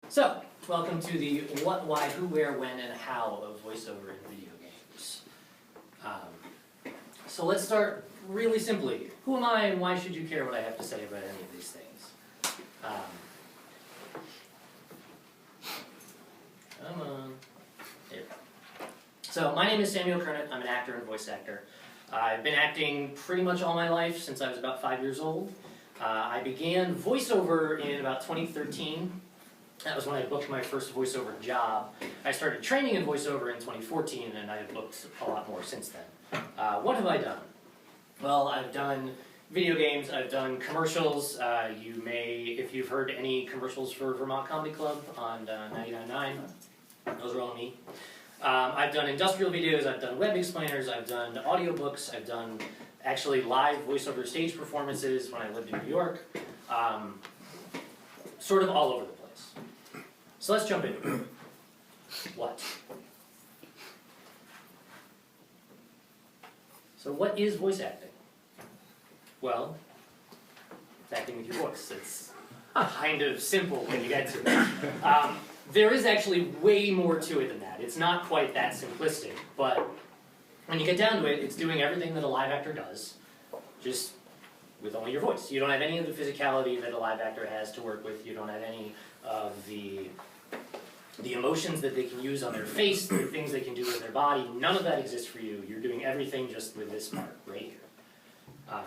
So, welcome to the what, why, who, where, when, and how of voiceover in video games. So let's start really simply. Who am I and why should you care what I have to say about any of these things? Come on. There we go. So, my name is Samuel Kernet. I'm an actor and voice actor. I've been acting pretty much all my life since I was about 5 years old. I began voiceover in about 2013. That was when I booked my first voiceover job. I started training in voiceover in 2014, and I've booked a lot more since then. What have I done? Well, I've done video games, I've done commercials. You may, if you've heard any commercials for Vermont Comedy Club on 99.9, those are all me. I've done industrial videos, I've done web explainers, I've done audiobooks, I've done actually live voiceover stage performances when I lived in New York. Sort of all over the place. So let's jump into it. What? So what is voice acting? Well, it's acting with your voice. It's kind of simple when you get to it. There is actually way more to it than that. It's not quite that simplistic, but when you get down to it, it's doing everything that a live actor does, just with only your voice. You don't have any of the physicality that a live actor has to work with. You don't have any of the emotions that they can use on their face, the things they can do with their body. None of that exists for you. You're doing everything just with this part right here.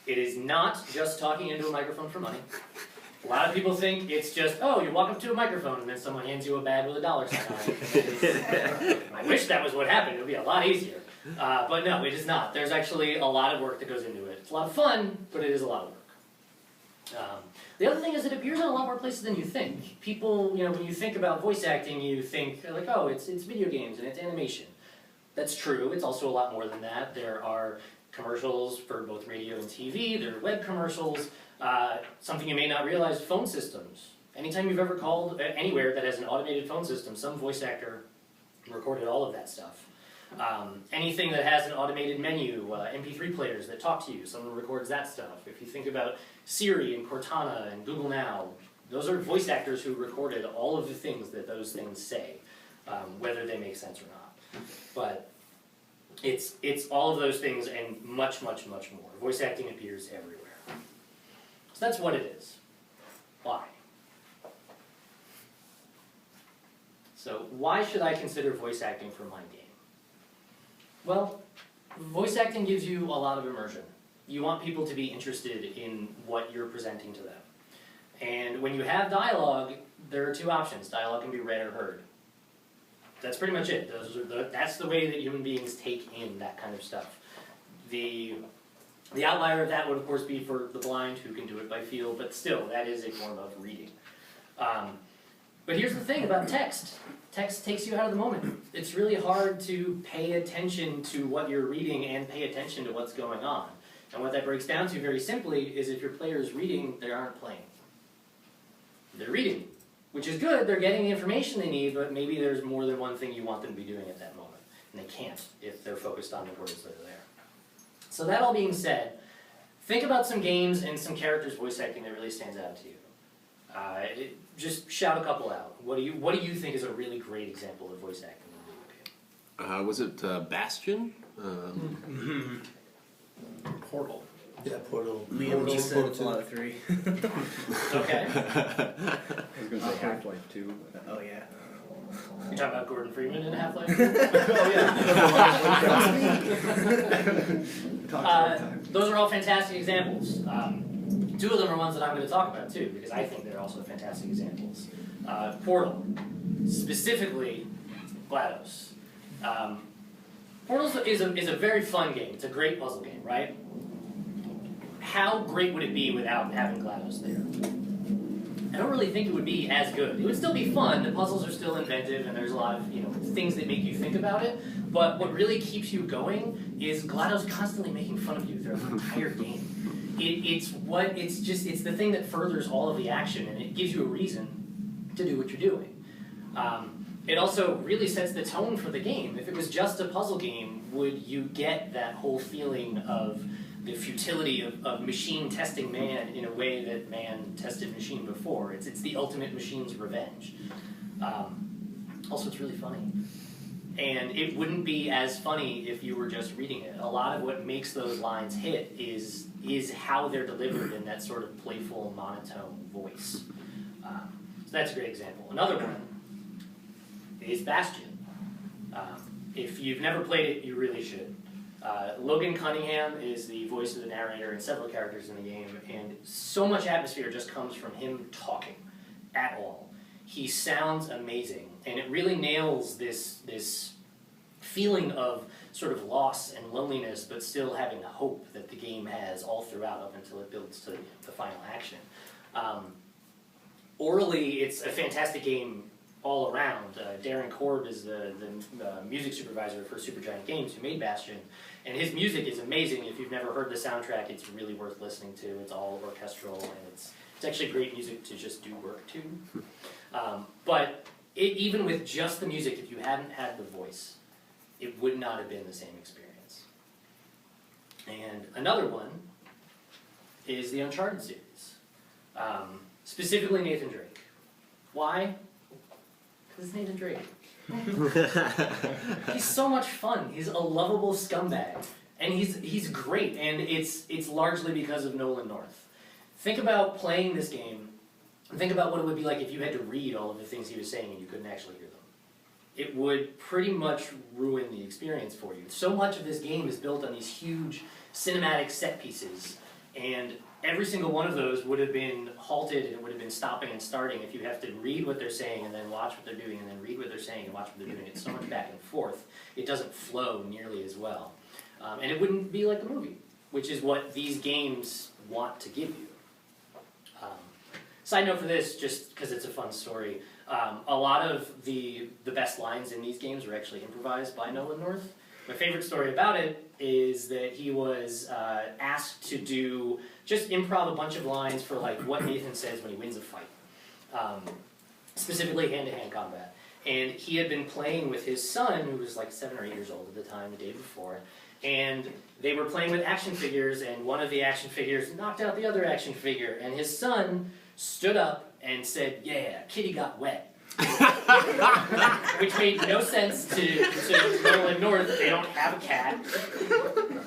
It is not just talking into a microphone for money. A lot of people think it's just, oh, you walk up to a microphone and then someone hands you a bag with a dollar sign on it. I wish that was what happened. It would be a lot easier. But no, it is not. There's actually a lot of work that goes into it. It's a lot of fun, but it is a lot of work. The other thing is it appears in a lot more places than you think. People, when you think about voice acting, you think, like, oh, it's video games and it's animation. That's true. It's also a lot more than that. There are commercials for both radio and TV. There are web commercials. Something you may not realize, phone systems. Anytime you've ever called anywhere that has an automated phone system, some voice actor recorded all of that stuff. Anything that has an automated menu, MP3 players that talk to you, someone records that stuff. If you think about Siri and Cortana and Google Now, those are voice actors who recorded all of the things that those things say, whether they make sense or not. But it's all of those things and much, much, much more. Voice acting appears everywhere. So that's what it is. Why? So why should I consider voice acting for my game? Well, voice acting gives you a lot of immersion. You want people to be interested in what you're presenting to them. And when you have dialogue, there are two options. Dialogue can be read or heard. That's pretty much it. That's the way that human beings take in that kind of stuff. The outlier of that would, of course, be for the blind who can do it by feel, but still, that is a form of reading. But here's the thing about text. Text takes you out of the moment. It's really hard to pay attention to what you're reading and pay attention to what's going on. And what that breaks down to very simply is if your player is reading, they aren't playing. They're reading, which is good. They're getting the information they need, but maybe there's more than one thing you want them to be doing at that moment. And they can't if they're focused on the words that are there. So that all being said, think about some games and some characters voice acting that really stands out to you. Just shout a couple out. What do you think is a really great example of voice acting in a video game? Was it Bastion? Portal. Yeah, Portal. Liam Neeson, Fallout 3. Okay. I was going to say Half-Life 2. Oh, yeah. You're talking about Gordon Freeman in Half-Life? Those are all fantastic examples. Two of them are ones that I'm going to talk about too, because I think they're also fantastic examples. Portal, specifically GLaDOS. Portal is a very fun game. It's a great puzzle game, right? How great would it be without having GLaDOS there? I don't really think it would be as good. It would still be fun. The puzzles are still inventive, and there's a lot of things that make you think about it. But what really keeps you going is GLaDOS constantly making fun of you throughout the entire game. It's the thing that furthers all of the action, and it gives you a reason to do what you're doing. It also really sets the tone for the game. If it was just a puzzle game, would you get that whole feeling of the futility of machine testing man in a way that man tested machine before. It's the ultimate machine's revenge. Also, it's really funny. And it wouldn't be as funny if you were just reading it. A lot of what makes those lines hit is how they're delivered in that sort of playful, monotone voice. So that's a great example. Another one is Bastion. If you've never played it, you really should. Logan Cunningham is the voice of the narrator and several characters in the game, and so much atmosphere just comes from him talking at all. He sounds amazing, and it really nails this feeling of sort of loss and loneliness, but still having the hope that the game has all throughout up until it builds to the final action. Orally, it's a fantastic game all around. Darren Korb is the music supervisor for Supergiant Games, who made Bastion, and his music is amazing. If you've never heard the soundtrack, it's really worth listening to. It's all orchestral, and it's actually great music to just do work to. But even with just the music, if you hadn't had the voice, it would not have been the same experience. And another one is the Uncharted series, specifically Nathan Drake. Why? Because it's Nathan Drake. He's so much fun. He's a lovable scumbag, and he's great. And it's largely because of Nolan North. Think about playing this game. Think about what it would be like if you had to read all of the things he was saying and you couldn't actually hear them. It would pretty much ruin the experience for you. So much of this game is built on these huge cinematic set pieces, and every single one of those would have been halted, and it would have been stopping and starting if you have to read what they're saying and then watch what they're doing and then read what they're saying and watch what they're doing. It's so much back and forth. It doesn't flow nearly as well. And it wouldn't be like a movie, which is what these games want to give you. Side note for this, just because it's a fun story, a lot of the best lines in these games were actually improvised by Nolan North. My favorite story about it is that he was asked to just improv a bunch of lines for like what Nathan says when he wins a fight, specifically hand-to-hand combat. And he had been playing with his son, who was like 7 or 8 years old at the time, the day before, and they were playing with action figures, and one of the action figures knocked out the other action figure, and his son stood up and said, "Yeah, kitty got wet." Which made no sense to Nolan North. They don't have a cat.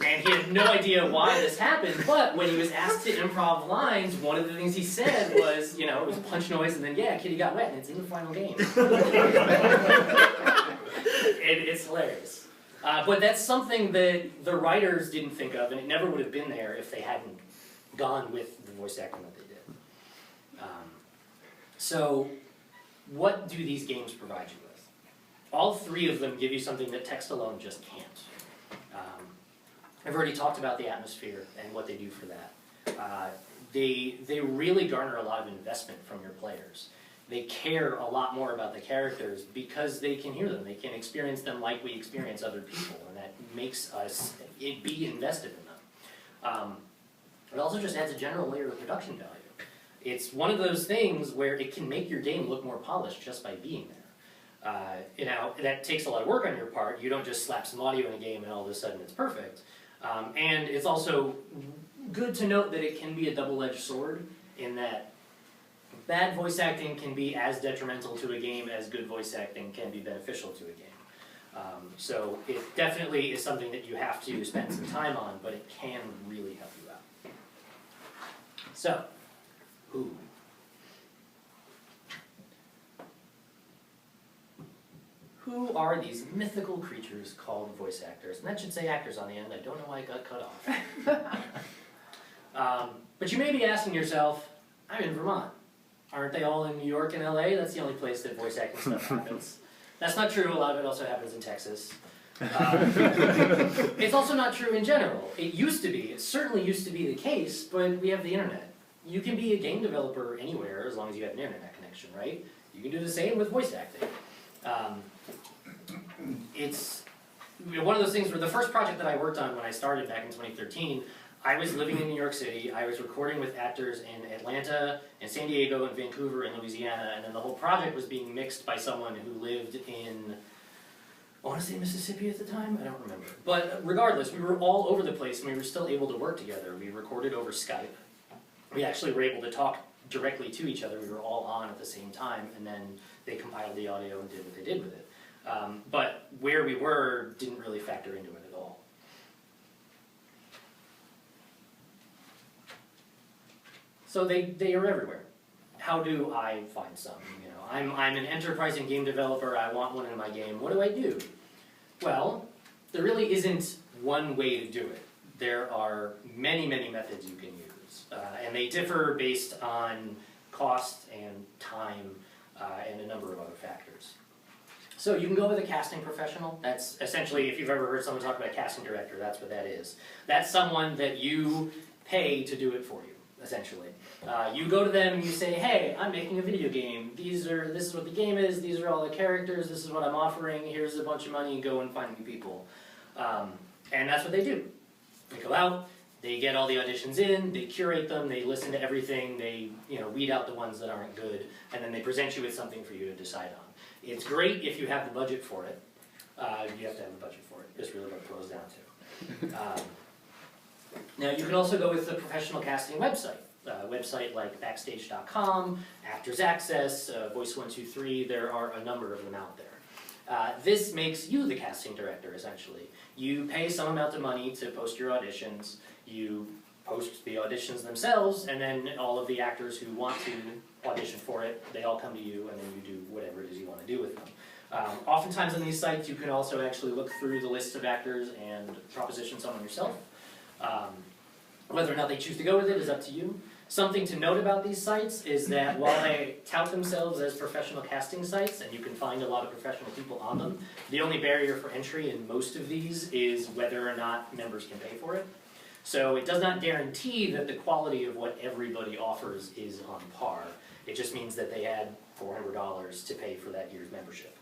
And he had no idea why this happened, but when he was asked to improv lines, one of the things he said was, it was a punch noise and then, "Yeah, kitty got wet," and it's in the final game. It's hilarious. But that's something that the writers didn't think of, and it never would have been there if they hadn't gone with the voice acting that they did. So, what do these games provide you with? All three of them give you something that text alone just can't. I've already talked about the atmosphere and what they do for that. They really garner a lot of investment from your players. They care a lot more about the characters because they can hear them. They can experience them like we experience other people, and that makes us be invested in them. It also just adds a general layer of production value. It's one of those things where it can make your game look more polished just by being there. That takes a lot of work on your part. You don't just slap some audio in a game and all of a sudden it's perfect. And it's also good to note that it can be a double-edged sword in that bad voice acting can be as detrimental to a game as good voice acting can be beneficial to a game. So it definitely is something that you have to spend some time on, but it can really help you out. So, who? Who are these mythical creatures called voice actors? And that should say actors on the end. I don't know why it got cut off. But you may be asking yourself, I'm in Vermont. Aren't they all in New York and LA? That's the only place that voice acting stuff happens. That's not true. A lot of it also happens in Texas. It's also not true in general. It used to be. It certainly used to be the case, but we have the internet. You can be a game developer anywhere as long as you have an internet connection, right? You can do the same with voice acting. It's one of those things where the first project that I worked on when I started back in 2013, I was living in New York City. I was recording with actors in Atlanta, and San Diego, and Vancouver, and Louisiana, and then the whole project was being mixed by someone who lived in I want to say Mississippi at the time, I don't remember. But regardless, we were all over the place and we were still able to work together. We recorded over Skype. We actually were able to talk directly to each other. We were all on at the same time, and then they compiled the audio and did what they did with it. But where we were didn't really factor into it at all. So they are everywhere. How do I find some? You know, I'm an enterprising game developer. I want one in my game. What do I do? Well, there really isn't one way to do it. There are many, many methods you can use, and they differ based on cost and time and a number of other factors. So you can go with a casting professional. That's essentially, if you've ever heard someone talk about a casting director, that's what that is. That's someone that you pay to do it for you, essentially. You go to them and you say, hey, I'm making a video game. This is what the game is, these are all the characters, this is what I'm offering, here's a bunch of money, go and find me people. And that's what they do. They go out, they get all the auditions in, they curate them, they listen to everything, they weed out the ones that aren't good, and then they present you with something for you to decide on. It's great if you have the budget for it. You have to have a budget for it. That's really what it boils down to. Now you can also go with the professional casting website. Website like Backstage.com, Actors Access, Voice123, there are a number of them out there. This makes you the casting director, essentially. You pay some amount of money to post your auditions, you post the auditions themselves, and then all of the actors who want to audition for it, they all come to you, and then you do whatever it is you want to do with them. Oftentimes on these sites, you can also actually look through the list of actors and proposition someone yourself. Whether or not they choose to go with it is up to you. Something to note about these sites is that while they tout themselves as professional casting sites, and you can find a lot of professional people on them, the only barrier for entry in most of these is whether or not members can pay for it. So it does not guarantee that the quality of what everybody offers is on par. It just means that they had $400 to pay for that year's membership.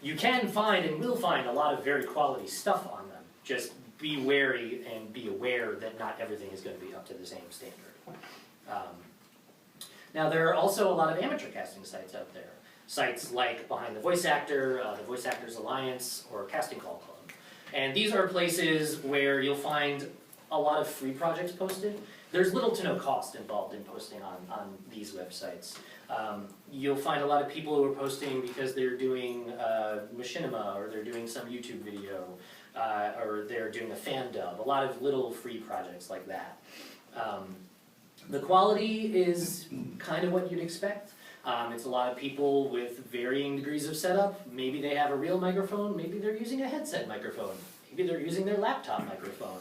You can find and will find a lot of very quality stuff on them. Just be wary and be aware that not everything is going to be up to the same standard. Now there are also a lot of amateur casting sites out there. Sites like Behind the Voice Actor, the Voice Actors Alliance, or Casting Call Club. And these are places where you'll find a lot of free projects posted. There's little to no cost involved in posting on these websites. You'll find a lot of people who are posting because they're doing machinima, or they're doing some YouTube video, or they're doing a fan dub. A lot of little free projects like that. The quality is kind of what you'd expect. It's a lot of people with varying degrees of setup. Maybe they have a real microphone, maybe they're using a headset microphone, maybe they're using their laptop microphone.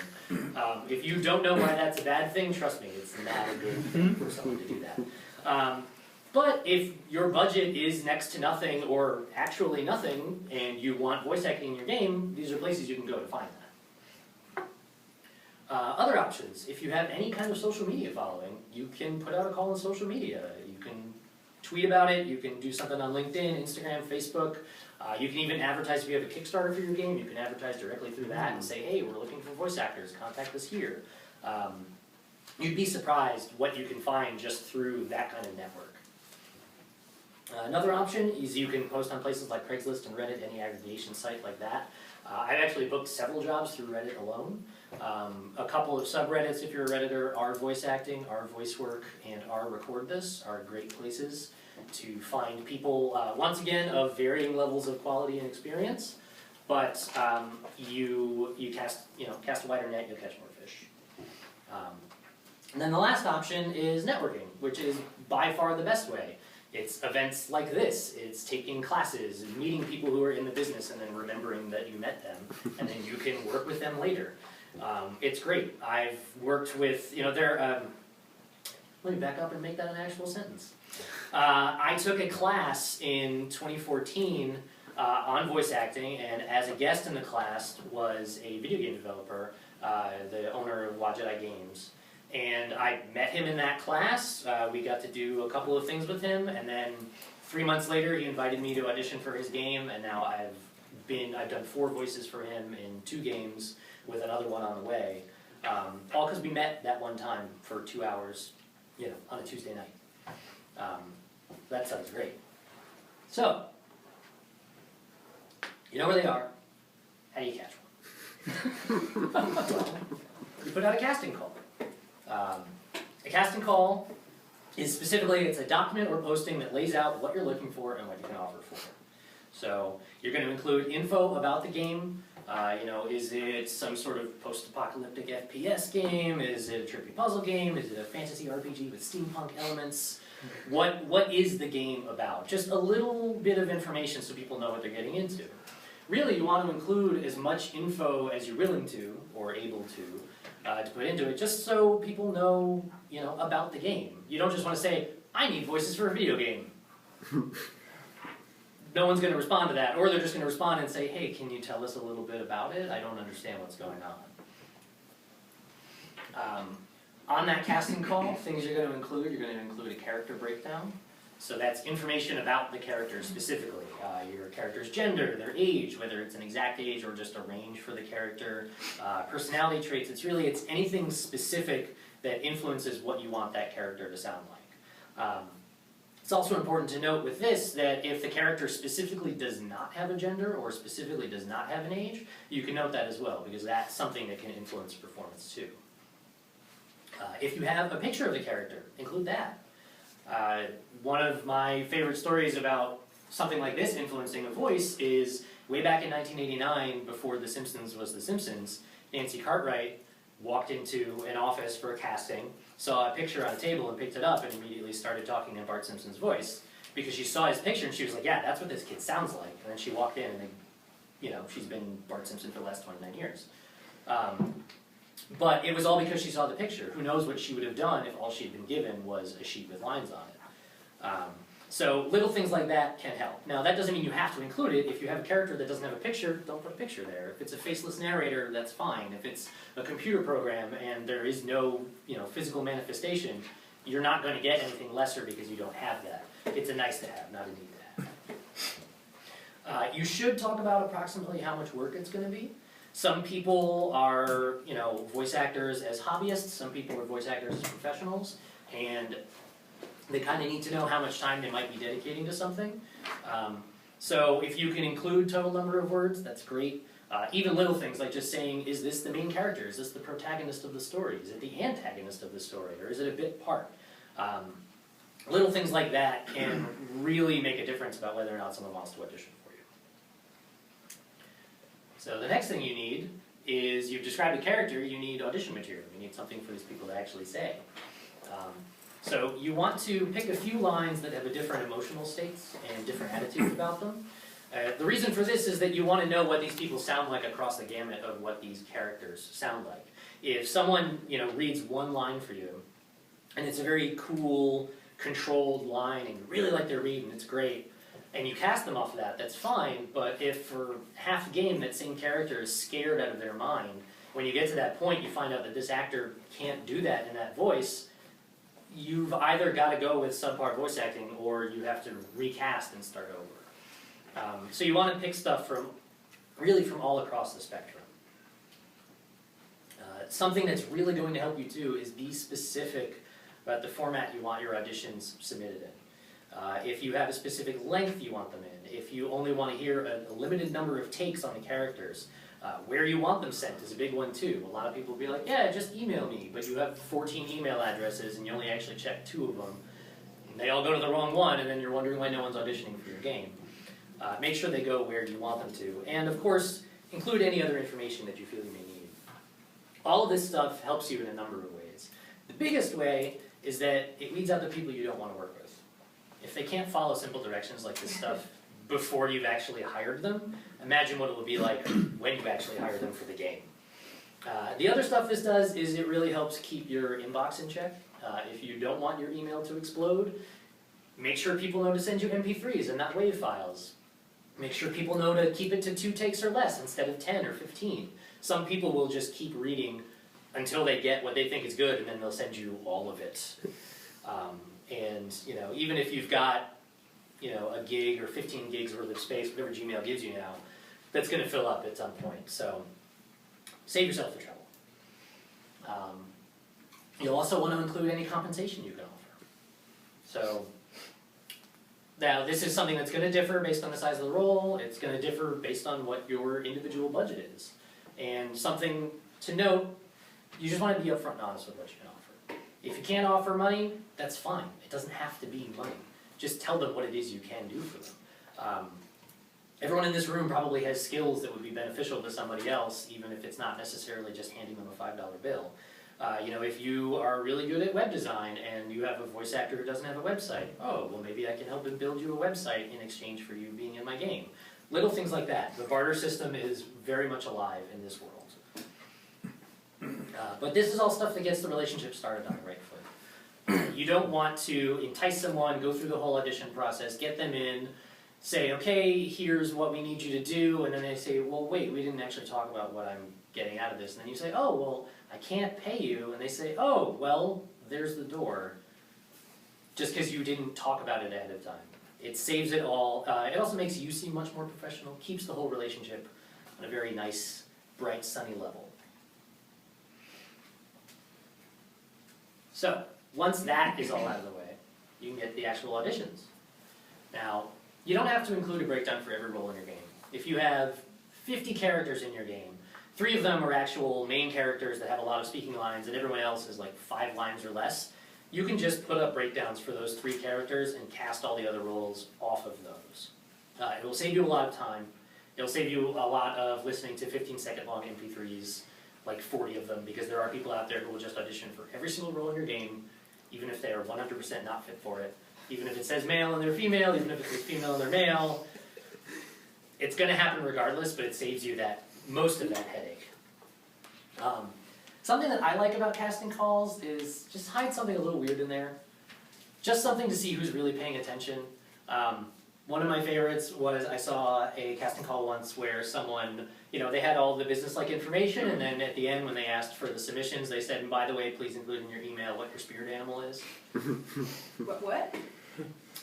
If you don't know why that's a bad thing, trust me, it's not a good thing for someone to do that. But if your budget is next to nothing or actually nothing, and you want voice acting in your game, these are places you can go to find that. Other options, if you have any kind of social media following, you can put out a call on social media. You can tweet about it, you can do something on LinkedIn, Instagram, Facebook. You can even advertise if you have a Kickstarter for your game, you can advertise directly through that and say, hey, we're looking for voice actors, contact us here. You'd be surprised what you can find just through that kind of network. Another option is you can post on places like Craigslist and Reddit, any aggregation site like that. I've actually booked several jobs through Reddit alone. A couple of subreddits, if you're a Redditor, R Voice Acting, R Voice Work, and R Record This are great places to find people, once again, of varying levels of quality and experience. But you cast a wider net, you'll catch more fish. And then the last option is networking, which is by far the best way. It's events like this, it's taking classes, and meeting people who are in the business and then remembering that you met them, and then you can work with them later. It's great. I've worked with, let me back up and make that an actual sentence. I took a class in 2014 on voice acting, and as a guest in the class was a video game developer, the owner of Wajedi Games. And I met him in that class, we got to do a couple of things with him, and then 3 months later he invited me to audition for his game, and now I've done 4 voices for him in 2 games, with another one on the way. All because we met that one time for 2 hours, on a Tuesday night. That sounds great. So, You know where they are. How do you catch one? You put out a casting call. A casting call is specifically, it's a document or posting that lays out what you're looking for and what you can offer for it. So you're going to include info about the game. Is it some sort of post-apocalyptic FPS game? Is it a trippy puzzle game? Is it a fantasy RPG with steampunk elements? What is the game about? Just a little bit of information so people know what they're getting into. Really, you want to include as much info as you're willing to, or able to put into it, just so people know, about the game. You don't just want to say, I need voices for a video game. No one's going to respond to that, or they're just going to respond and say, hey, can you tell us a little bit about it? I don't understand what's going on. On that casting call, things you're going to include a character breakdown. So that's information about the character specifically. Your character's gender, their age, whether it's an exact age or just a range for the character, personality traits. It's anything specific that influences what you want that character to sound like. It's also important to note with this that if the character specifically does not have a gender or specifically does not have an age, you can note that as well, because that's something that can influence performance too. If you have a picture of the character, include that. One of my favorite stories about something like this influencing a voice is way back in 1989, before The Simpsons was The Simpsons, Nancy Cartwright walked into an office for a casting, saw a picture on a table and picked it up and immediately started talking in Bart Simpson's voice because she saw his picture and she was like, yeah, that's what this kid sounds like. And then she walked in and she's been Bart Simpson for the last 29 years. But it was all because she saw the picture. Who knows what she would have done if all she'd been given was a sheet with lines on it. So little things like that can help. Now that doesn't mean you have to include it. If you have a character that doesn't have a picture, don't put a picture there. If it's a faceless narrator, that's fine. If it's a computer program and there is no physical manifestation, you're not going to get anything lesser because you don't have that. It's a nice to have, not a need to have. You should talk about approximately how much work it's going to be. Some people are, voice actors as hobbyists. Some people are voice actors as professionals, and they kind of need to know how much time they might be dedicating to something. So if you can include total number of words, that's great. Even little things like just saying, is this the main character? Is this the protagonist of the story? Is it the antagonist of the story? Or is it a bit part? Little things like that can really make a difference about whether or not someone wants to audition for you. So the next thing you need is, you've described a character, you need audition material. You need something for these people to actually say. So you want to pick a few lines that have a different emotional states and different attitudes about them. The reason for this is that you want to know what these people sound like across the gamut of what these characters sound like. If someone reads one line for you, and it's a very cool, controlled line, and you really like their read, and it's great, and you cast them off of that, that's fine. But if for half the game that same character is scared out of their mind, when you get to that point, you find out that this actor can't do that in that voice. You've either got to go with subpar voice acting, or you have to recast and start over. So you want to pick stuff from all across the spectrum. Something that's really going to help you too is be specific about the format you want your auditions submitted in. If you have a specific length you want them in, if you only want to hear a limited number of takes on the characters, where you want them sent is a big one too. A lot of people will be like, yeah, just email me, but you have 14 email addresses and you only actually check 2 of them. And they all go to the wrong one, and then you're wondering why no one's auditioning for your game. Make sure they go where you want them to. And of course, include any other information that you feel you may need. All of this stuff helps you in a number of ways. The biggest way is that it weeds out the people you don't want to work with. If they can't follow simple directions like this stuff before you've actually hired them, imagine what it will be like when you actually hire them for the game. The other stuff this does is it really helps keep your inbox in check. If you don't want your email to explode, make sure people know to send you MP3s and not WAV files. Make sure people know to keep it to 2 takes or less instead of 10 or 15. Some people will just keep reading until they get what they think is good, and then they'll send you all of it. And even if you've got a gig or 15 gigs worth of space, whatever Gmail gives you now, that's going to fill up at some point. So save yourself the trouble. You'll also want to include any compensation you can offer. So Now, this is something that's gonna differ based on the size of the role, it's gonna differ based on what your individual budget is. And something to note, you just wanna be upfront and honest with what you can offer. If you can't offer money, that's fine, it doesn't have to be money. Just tell them what it is you can do for them. Everyone in this room probably has skills that would be beneficial to somebody else, even if it's not necessarily just handing them a $5 bill. You know, if you are really good at web design and you have a voice actor who doesn't have a website, oh, well maybe I can help him build you a website in exchange for you being in my game. Little things like that. The barter system is very much alive in this world. But this is all stuff that gets the relationship started on the right foot. You don't want to entice someone, go through the whole audition process, get them in, say, okay, here's what we need you to do, and then they say, well, wait, we didn't actually talk about what I'm getting out of this. And then you say, oh, well, I can't pay you. And they say, oh, well, there's the door. Just because you didn't talk about it ahead of time. It saves it all. It also makes you seem much more professional, keeps the whole relationship on a very nice, bright, sunny level. So, once that is all out of the way, you can get the actual auditions. Now, you don't have to include a breakdown for every role in your game. If you have 50 characters in your game, 3 of them are actual main characters that have a lot of speaking lines, and everyone else is like 5 lines or less, you can just put up breakdowns for those 3 characters and cast all the other roles off of those. It will save you a lot of time. It will save you a lot of listening to 15-second long MP3s, like 40 of them, because there are people out there who will just audition for every single role in your game, even if they are 100% not fit for it. Even if it says male and they're female, even if it says female and they're male. It's going to happen regardless, but it saves you most of that headache. Something that I like about casting calls is just hide something a little weird in there. Just something to see who's really paying attention. One of my favorites was I saw a casting call once where someone, they had all the business-like information, and then at the end when they asked for the submissions, they said, and by the way, please include in your email what your spirit animal is. What?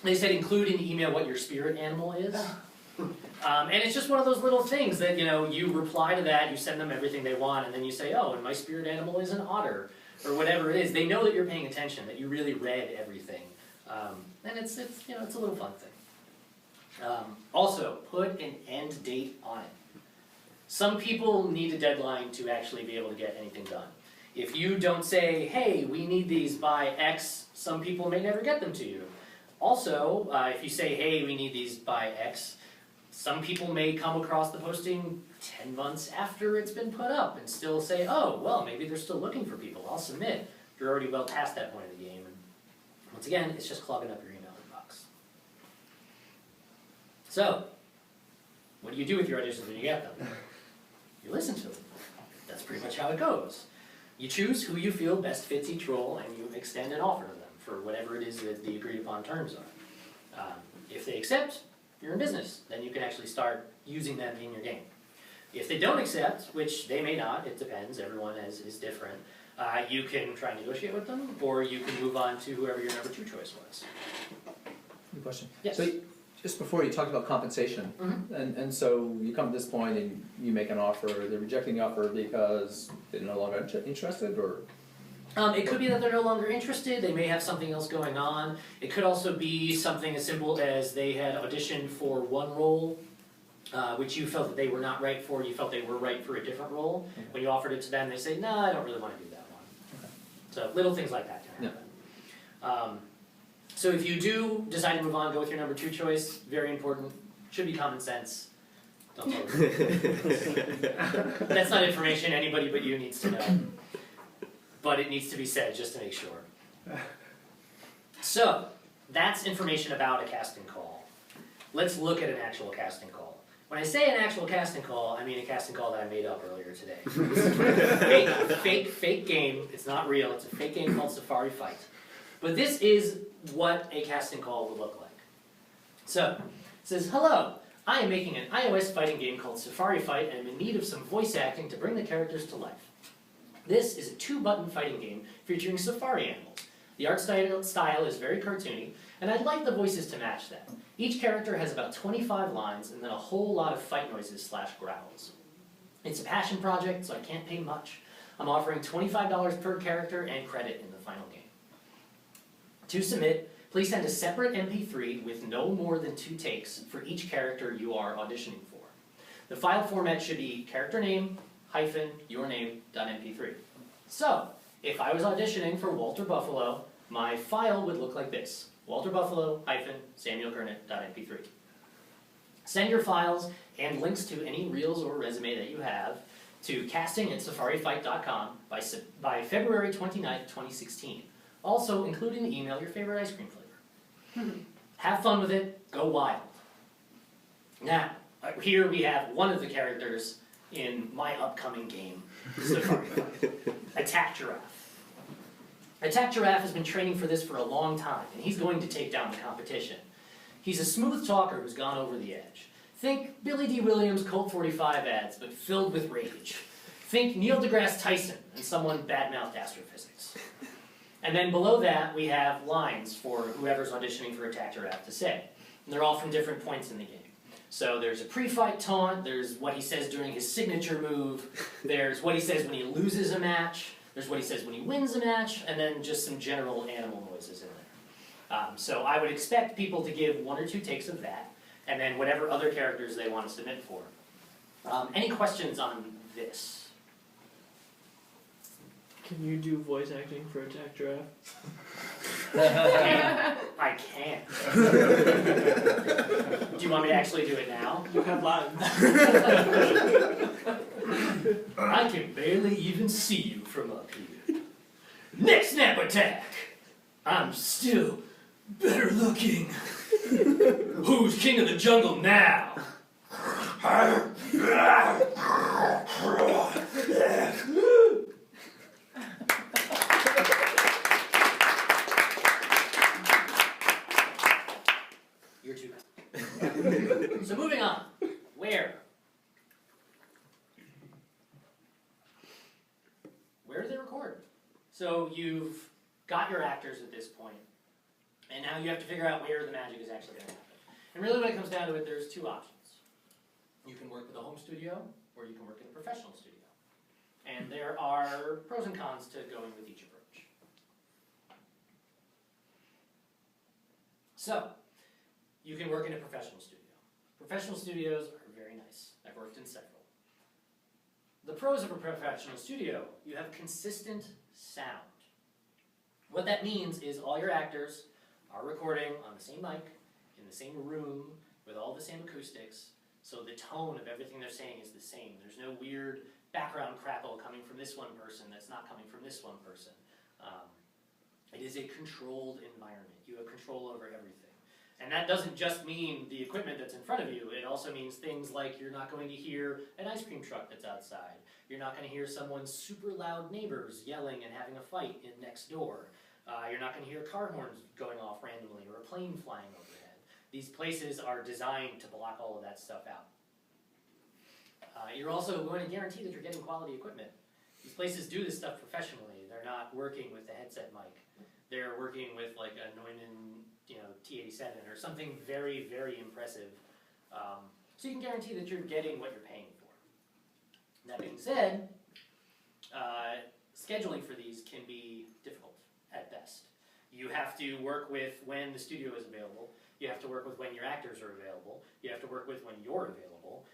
They said include in the email what your spirit animal is. And it's just one of those little things that, you reply to that, you send them everything they want, and then you say, oh, and my spirit animal is an otter, or whatever it is. They know that you're paying attention, that you really read everything. And it's a little fun thing. Also, put an end date on it. Some people need a deadline to actually be able to get anything done. If you don't say, hey, we need these by X, some people may never get them to you. Also, if you say, hey, we need these by X, some people may come across the posting 10 months after it's been put up and still say, oh, well, maybe they're still looking for people, I'll submit. You're already well past that point of the game. And once again, it's just clogging up your email inbox. So, what do you do with your auditions when you get them? You listen to them. That's pretty much how it goes. You choose who you feel best fits each role, and you extend an offer to them for whatever it is that the agreed upon terms are. If they accept, you're in business. Then you can actually start using them in your game. If they don't accept, which they may not, it depends, everyone is different, you can try and negotiate with them, or you can move on to whoever your number 2 choice was. Good question. Yes. So just before you talked about compensation, and so you come to this point and you make an offer, they're rejecting the offer because they're no longer interested, or? It could be that they're no longer interested, they may have something else going on. It could also be something as simple as they had auditioned for one role, which you felt that they were not right for, you felt they were right for a different role. Okay. When you offered it to them, they say, no, I don't really want to do that one. Okay. So little things like that can happen. So if you do decide to move on, go with your number 2 choice, very important, should be common sense. Don't tell them. That's not information anybody but you needs to know. But it needs to be said just to make sure. So, that's information about a casting call. Let's look at an actual casting call. When I say an actual casting call, I mean a casting call that I made up earlier today. fake game, it's not real, it's a fake game called Safari Fight. But this is what a casting call would look like. So, it says, hello, I am making an iOS fighting game called Safari Fight and I'm in need of some voice acting to bring the characters to life. This is a 2-button fighting game featuring safari animals. The art style is very cartoony, and I'd like the voices to match that. Each character has about 25 lines and then a whole lot of fight noises / growls. It's a passion project, so I can't pay much. I'm offering $25 per character and credit in the final game. To submit, Please send a separate MP3 with no more than 2 takes for each character you are auditioning for. The file format should be character name hyphen your name.mp3. So, if I was auditioning for Walter Buffalo, my file would look like this: Walter Buffalo hyphen Samuel Gurnett.mp3. Send your files and links to any reels or resume that you have to casting@safarifight.com by February 29th, 2016. Also, including the email your favorite ice cream flavor. Have fun with it, go wild. Now, here we have one of the characters in my upcoming game, Safari Fight. Attack Giraffe. Attack Giraffe has been training for this for a long time, and he's going to take down the competition. He's a smooth talker who's gone over the edge. Think Billy D. Williams Colt 45 ads, but filled with rage. Think Neil deGrasse Tyson and someone badmouthed astrophysics. And then below that, we have lines for whoever's auditioning for Attack Giraffe to say. And they're all from different points in the game. So there's a pre-fight taunt, there's what he says during his signature move, there's what he says when he loses a match, there's what he says when he wins a match, and then just some general animal noises in there. So I would expect people to give 1 or 2 takes of that, and then whatever other characters they want to submit for. Any questions on this? Can you do voice acting for Attack Giraffe? I can. Do you want me to actually do it now? You have lines. I can barely even see you from up here. Next snap attack! I'm still better looking. Who's king of the jungle now? You're too kind. So moving on. Where? Where do they record? So you've got your actors at this point, and now you have to figure out where the magic is actually going to happen. And really when it comes down to it, there's 2 options. You can work with a home studio, or you can work in a professional studio. And there are pros and cons to going with each approach. So, you can work in a professional studio. Professional studios are very nice. I've worked in several. The pros of a professional studio: you have consistent sound. What that means is all your actors are recording on the same mic, in the same room, with all the same acoustics, so the tone of everything they're saying is the same. There's no weird background crackle coming from this one person that's not coming from this one person. It is a controlled environment. You have control over everything. And that doesn't just mean the equipment that's in front of you. It also means things like you're not going to hear an ice cream truck that's outside. You're not going to hear someone's super loud neighbors yelling and having a fight in next door. You're not going to hear car horns going off randomly or a plane flying overhead. These places are designed to block all of that stuff out. You're also going to guarantee that you're getting quality equipment. These places do this stuff professionally. They're not working with the headset mic. They're working with like a Neumann, T87 or something very, very impressive. So you can guarantee that you're getting what you're paying for. That being said, scheduling for these can be difficult at best. You have to work with when the studio is available. You have to work with when your actors are available. You have to work with when you're available.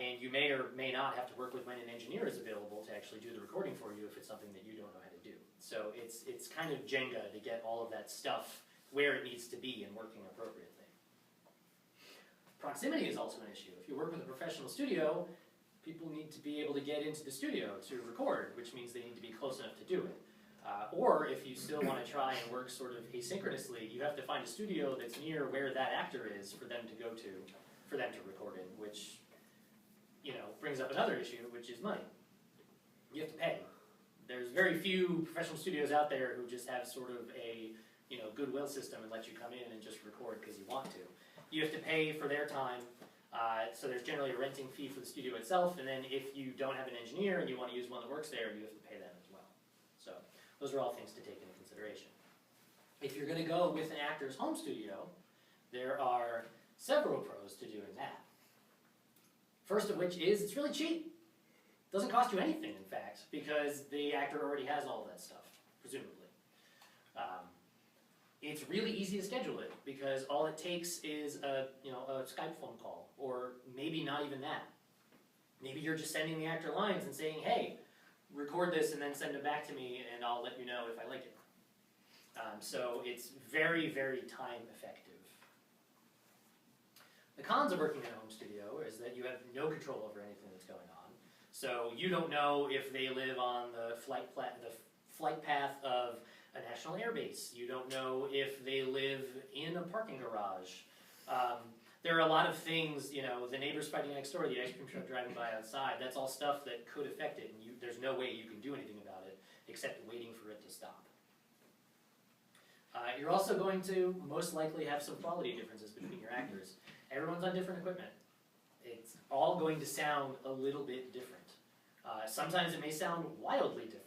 And you may or may not have to work with when an engineer is available to actually do the recording for you if it's something that you don't know how to do. So it's kind of Jenga to get all of that stuff where it needs to be and working appropriately. Proximity is also an issue. If you work with a professional studio, people need to be able to get into the studio to record, which means they need to be close enough to do it. Or if you still want to try and work sort of asynchronously, you have to find a studio that's near where that actor is for them to go to, for them to record in, which brings up another issue, which is money. You have to pay. There's very few professional studios out there who just have sort of a goodwill system and let you come in and just record because you want to. You have to pay for their time. So there's generally a renting fee for the studio itself, and then if you don't have an engineer and you want to use one that works there, you have to pay them as well. So those are all things to take into consideration. If you're going to go with an actor's home studio, there are several pros to doing that. First of which is it's really cheap. It doesn't cost you anything, in fact, because the actor already has all that stuff, presumably. it's really easy to schedule it because all it takes is a Skype phone call, or maybe not even that. Maybe you're just sending the actor lines and saying, hey, record this and then send it back to me and I'll let you know if I like it. So it's very, very time effective. The cons of working in a home studio is that you have no control over anything that's going on. So you don't know if they live on the flight path of a national air base. You don't know if they live in a parking garage. There are a lot of things, the neighbors fighting next door, the ice cream truck driving by outside, that's all stuff that could affect it, and there's no way you can do anything about it except waiting for it to stop. You're also going to most likely have some quality differences between your actors. Everyone's on different equipment. It's all going to sound a little bit different. Sometimes it may sound wildly different.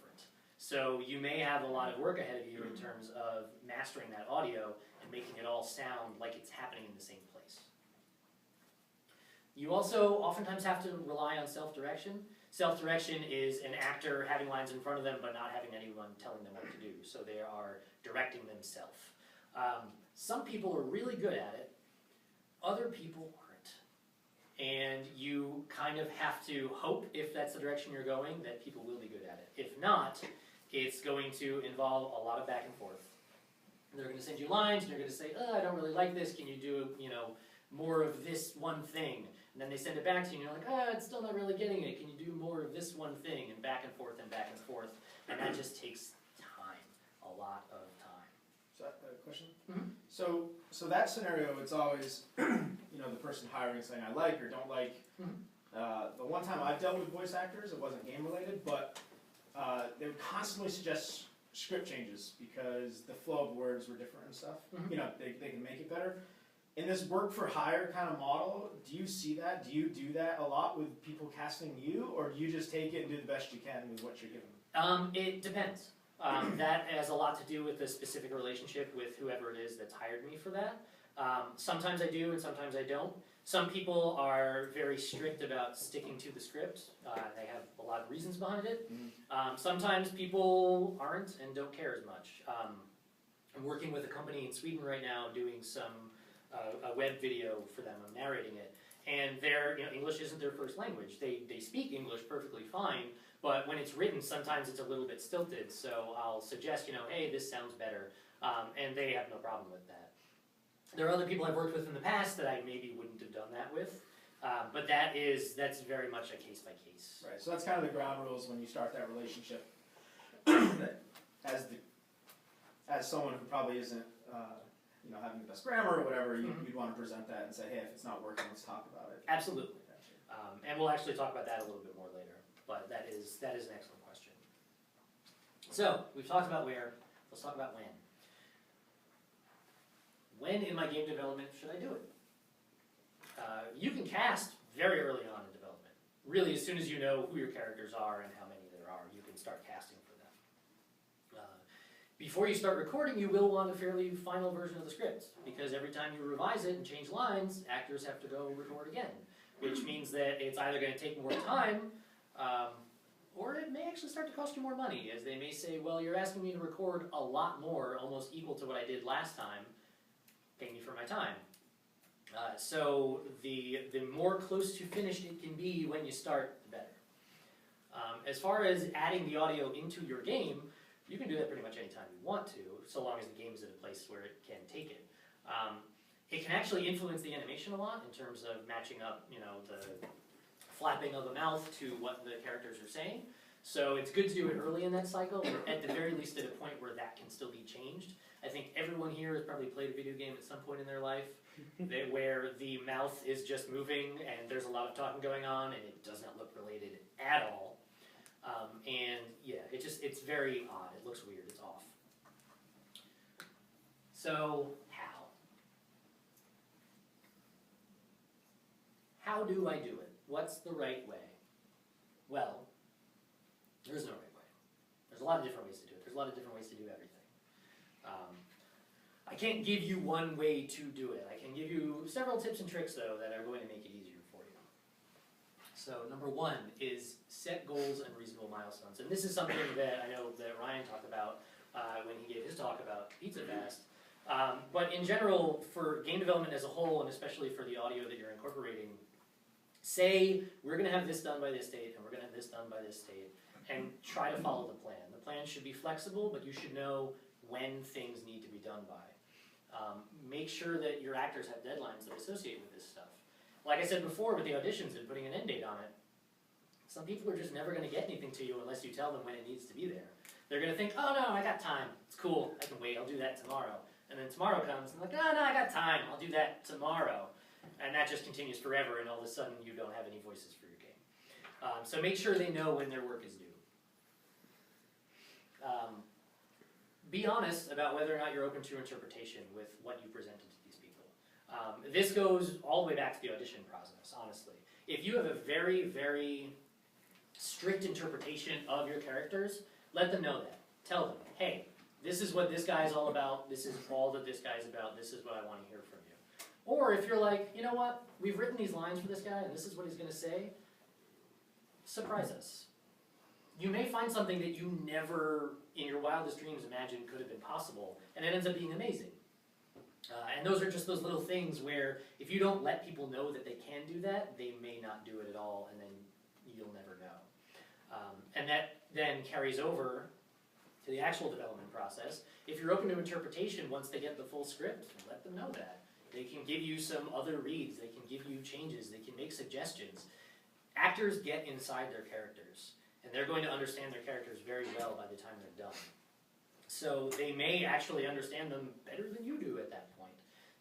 So you may have a lot of work ahead of you in terms of mastering that audio and making it all sound like it's happening in the same place. You also oftentimes have to rely on self-direction. Self-direction is an actor having lines in front of them but not having anyone telling them what to do. So they are directing themselves. Some people are really good at it. Other people aren't. And you kind of have to hope, if that's the direction you're going, that people will be good at it. If not, it's going to involve a lot of back and forth. They're going to send you lines, and you're going to say, I don't really like this, can you do, more of this one thing? And then they send it back to you, and you're like, it's still not really getting it, can you do more of this one thing? And back and forth, and back and forth. And that just takes time, a lot of time. So, question? Mm-hmm. So that scenario, it's always, the person hiring saying I like or don't like. Mm-hmm. The one time I've dealt with voice actors, it wasn't game related, but they would constantly suggest script changes because the flow of words were different and stuff. Mm-hmm. They can make it better. In this work for hire kind of model, do you see that? Do you do that a lot with people casting you, or do you just take it and do the best you can with what you're given? It depends. That has a lot to do with the specific relationship with whoever it is that's hired me for that. Sometimes I do and sometimes I don't. Some people are very strict about sticking to the script. They have a lot of reasons behind it. Sometimes people aren't and don't care as much. I'm working with a company in Sweden right now doing a web video for them. I'm narrating it. And English isn't their first language. They speak English perfectly fine, but when it's written, sometimes it's a little bit stilted. So I'll suggest, hey, this sounds better, and they have no problem with that. There are other people I've worked with in the past that I maybe wouldn't have done that with, but that's very much a case by case. Right. So that's kind of the ground rules when you start that relationship. As someone who probably isn't, having the best grammar or whatever, you'd want to present that and say, hey, if it's not working, let's talk about it. Absolutely. And we'll actually talk about that a little bit more later. But that is an excellent question. So, we've talked about where, let's talk about when. When in my game development should I do it? You can cast very early on in development. Really, as soon as you know who your characters are and how many there are, you can start casting for them. Before you start recording, you will want a fairly final version of the script, because every time you revise it and change lines, actors have to go record again, which means that it's either going to take more time, or it may actually start to cost you more money, as they may say, well, you're asking me to record a lot more, almost equal to what I did last time, pay me for my time. So the more close to finished it can be when you start, the better. As far as adding the audio into your game, you can do that pretty much anytime you want to, so long as the game is at a place where it can take it. It can actually influence the animation a lot in terms of matching up, the flapping of the mouth to what the characters are saying. So it's good to do it early in that cycle, or at the very least at a point where that can still be changed. I think everyone here has probably played a video game at some point in their life where the mouth is just moving and there's a lot of talking going on and it does not look related at all. And yeah, it's very odd. It looks weird. It's off. So, how? How do I do it? What's the right way? Well, there's no right way. There's a lot of different ways to do it. There's a lot of different ways to do everything. I can't give you one way to do it. I can give you several tips and tricks, though, that are going to make it easier for you. So number one is set goals and reasonable milestones. And this is something that I know that Ryan talked about when he gave his talk about Pizza Fast. But in general, for game development as a whole, and especially for the audio that you're incorporating, say we're going to have this done by this date, and we're going to have this done by this date, and try to follow the plan. The plan should be flexible, but you should know when things need to be done by. Make sure that your actors have deadlines that associate with this stuff. Like I said before with the auditions and putting an end date on it, some people are just never going to get anything to you unless you tell them when it needs to be there. They're going to think, oh no, I got time, it's cool, I can wait, I'll do that tomorrow. And then tomorrow comes, and like, no, I got time, I'll do that tomorrow. And that just continues forever, and all of a sudden you don't have any voices for your game. So make sure they know when their work is due. Be honest about whether or not you're open to interpretation with what you presented to these people. This goes all the way back to the audition process, honestly. If you have a very, very strict interpretation of your characters, let them know that. Tell them, hey, this is what this guy's all about, this is all that this guy's about, this is what I want to hear from you. Or if you're like, you know what, we've written these lines for this guy and this is what he's going to say, surprise us. You may find something that you never, in your wildest dreams, imagined could have been possible, and it ends up being amazing. And those are just those little things where if you don't let people know that they can do that, they may not do it at all, and then you'll never know. And that then carries over to the actual development process. If you're open to interpretation once they get the full script, let them know that. They can give you some other reads, they can give you changes, they can make suggestions. Actors get inside their characters, and they're going to understand their characters very well by the time they're done. So they may actually understand them better than you do at that point.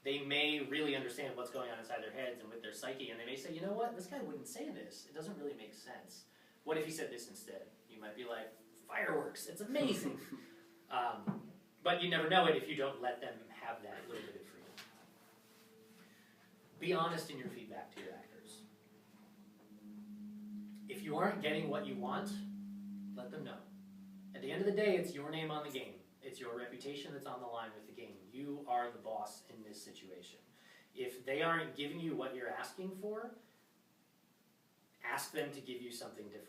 They may really understand what's going on inside their heads and with their psyche, and they may say, you know what, this guy wouldn't say this. It doesn't really make sense. What if he said this instead? You might be like, fireworks, it's amazing. But you never know it if you don't let them have that little bit of freedom. Be honest in your feedback to your actors. If you aren't getting what you want, let them know. At the end of the day, it's your name on the game. It's your reputation that's on the line with the game. You are the boss in this situation. If they aren't giving you what you're asking for, ask them to give you something different.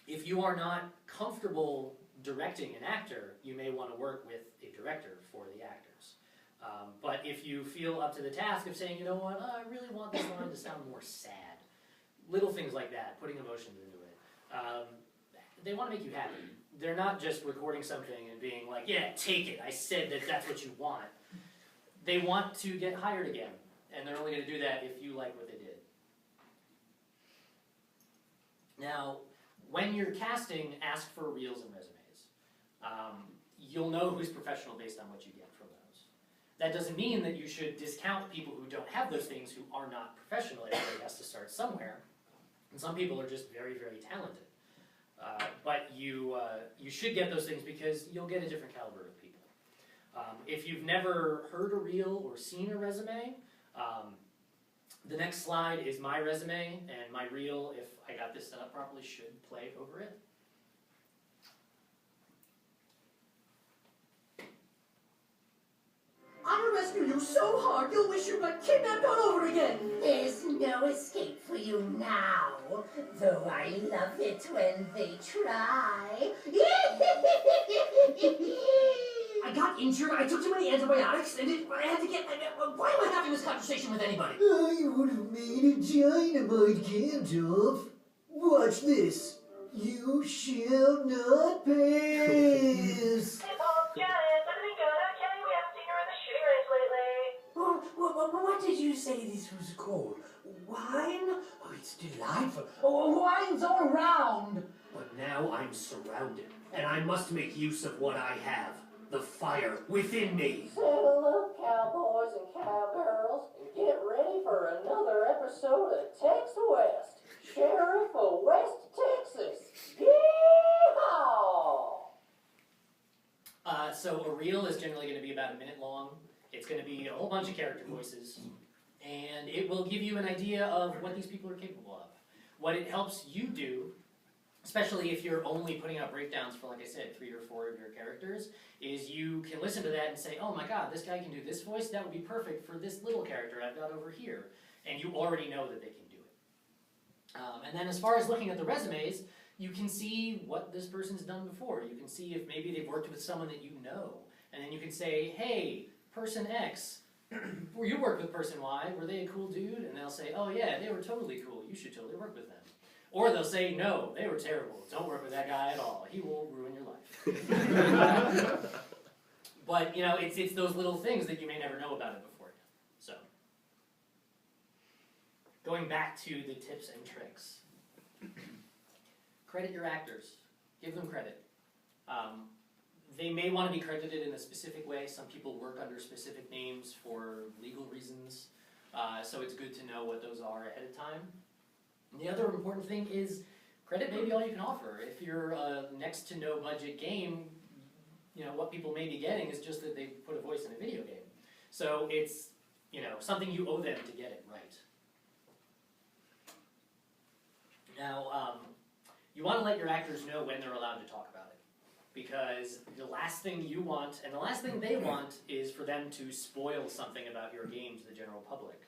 If you are not comfortable directing an actor, you may want to work with a director for the actors. But if you feel up to the task of saying, you know what, I really want this line to sound more sad, little things like that, putting emotions into it, they want to make you happy. They're not just recording something and being like, yeah, take it, I said that that's what you want. They want to get hired again, and they're only going to do that if you like what they did. Now, when you're casting, ask for reels and resumes. You'll know who's professional based on what you get from those. That doesn't mean that you should discount people who don't have those things, who are not professional. Everybody has to start somewhere. And some people are just very, very talented. But you should get those things because you'll get a different caliber of people. If you've never heard a reel or seen a resume, the next slide is my resume, and my reel, if I got this set up properly, should play over it. I'll rescue you so hard you'll wish you got kidnapped all over again! There's no escape for you now, though I love it when they try. I got injured, I took too many antibiotics, and I had to get... Why am I having this conversation with anybody? I would have made a dynamite, Gandalf. Watch this. You shall not pass. Hey, Paul, Janice, everything good? Kenny, we haven't seen her in the shooting range lately. What did you say this was called? Wine? Oh, it's delightful. Oh, wine's all around. But now I'm surrounded, and I must make use of what I have. The fire within me. Saddle up, cowboys and cowgirls, and get ready for another episode of Tex West, Sheriff of West Texas. Yeehaw! So a reel is generally going to be about a minute long. It's going to be a whole bunch of character voices, and it will give you an idea of what these people are capable of. What it helps you do, especially if you're only putting out breakdowns for, like I said, 3 or 4 of your characters, is you can listen to that and say, oh my god, this guy can do this voice, that would be perfect for this little character I've got over here. And you already know that they can do it. And then as far as looking at the resumes, you can see what this person's done before. You can see if maybe they've worked with someone that you know. And then you can say, hey, person X, you worked with person Y, were they a cool dude? And they'll say, oh yeah, they were totally cool, you should totally work with them. Or they'll say, no, they were terrible, don't work with that guy at all, he will ruin your life. But, you know, it's those little things that you may never know about it beforehand. So, going back to the tips and tricks. Credit your actors. Give them credit. They may want to be credited in a specific way. Some people work under specific names for legal reasons, so it's good to know what those are ahead of time. And the other important thing is credit may be all you can offer. If you're a next to no budget game, you know, what people may be getting is just that they put a voice in a video game. So it's, you know, something you owe them to get it right. Now, you want to let your actors know when they're allowed to talk about it. Because the last thing you want, and the last thing they want, is for them to spoil something about your game to the general public.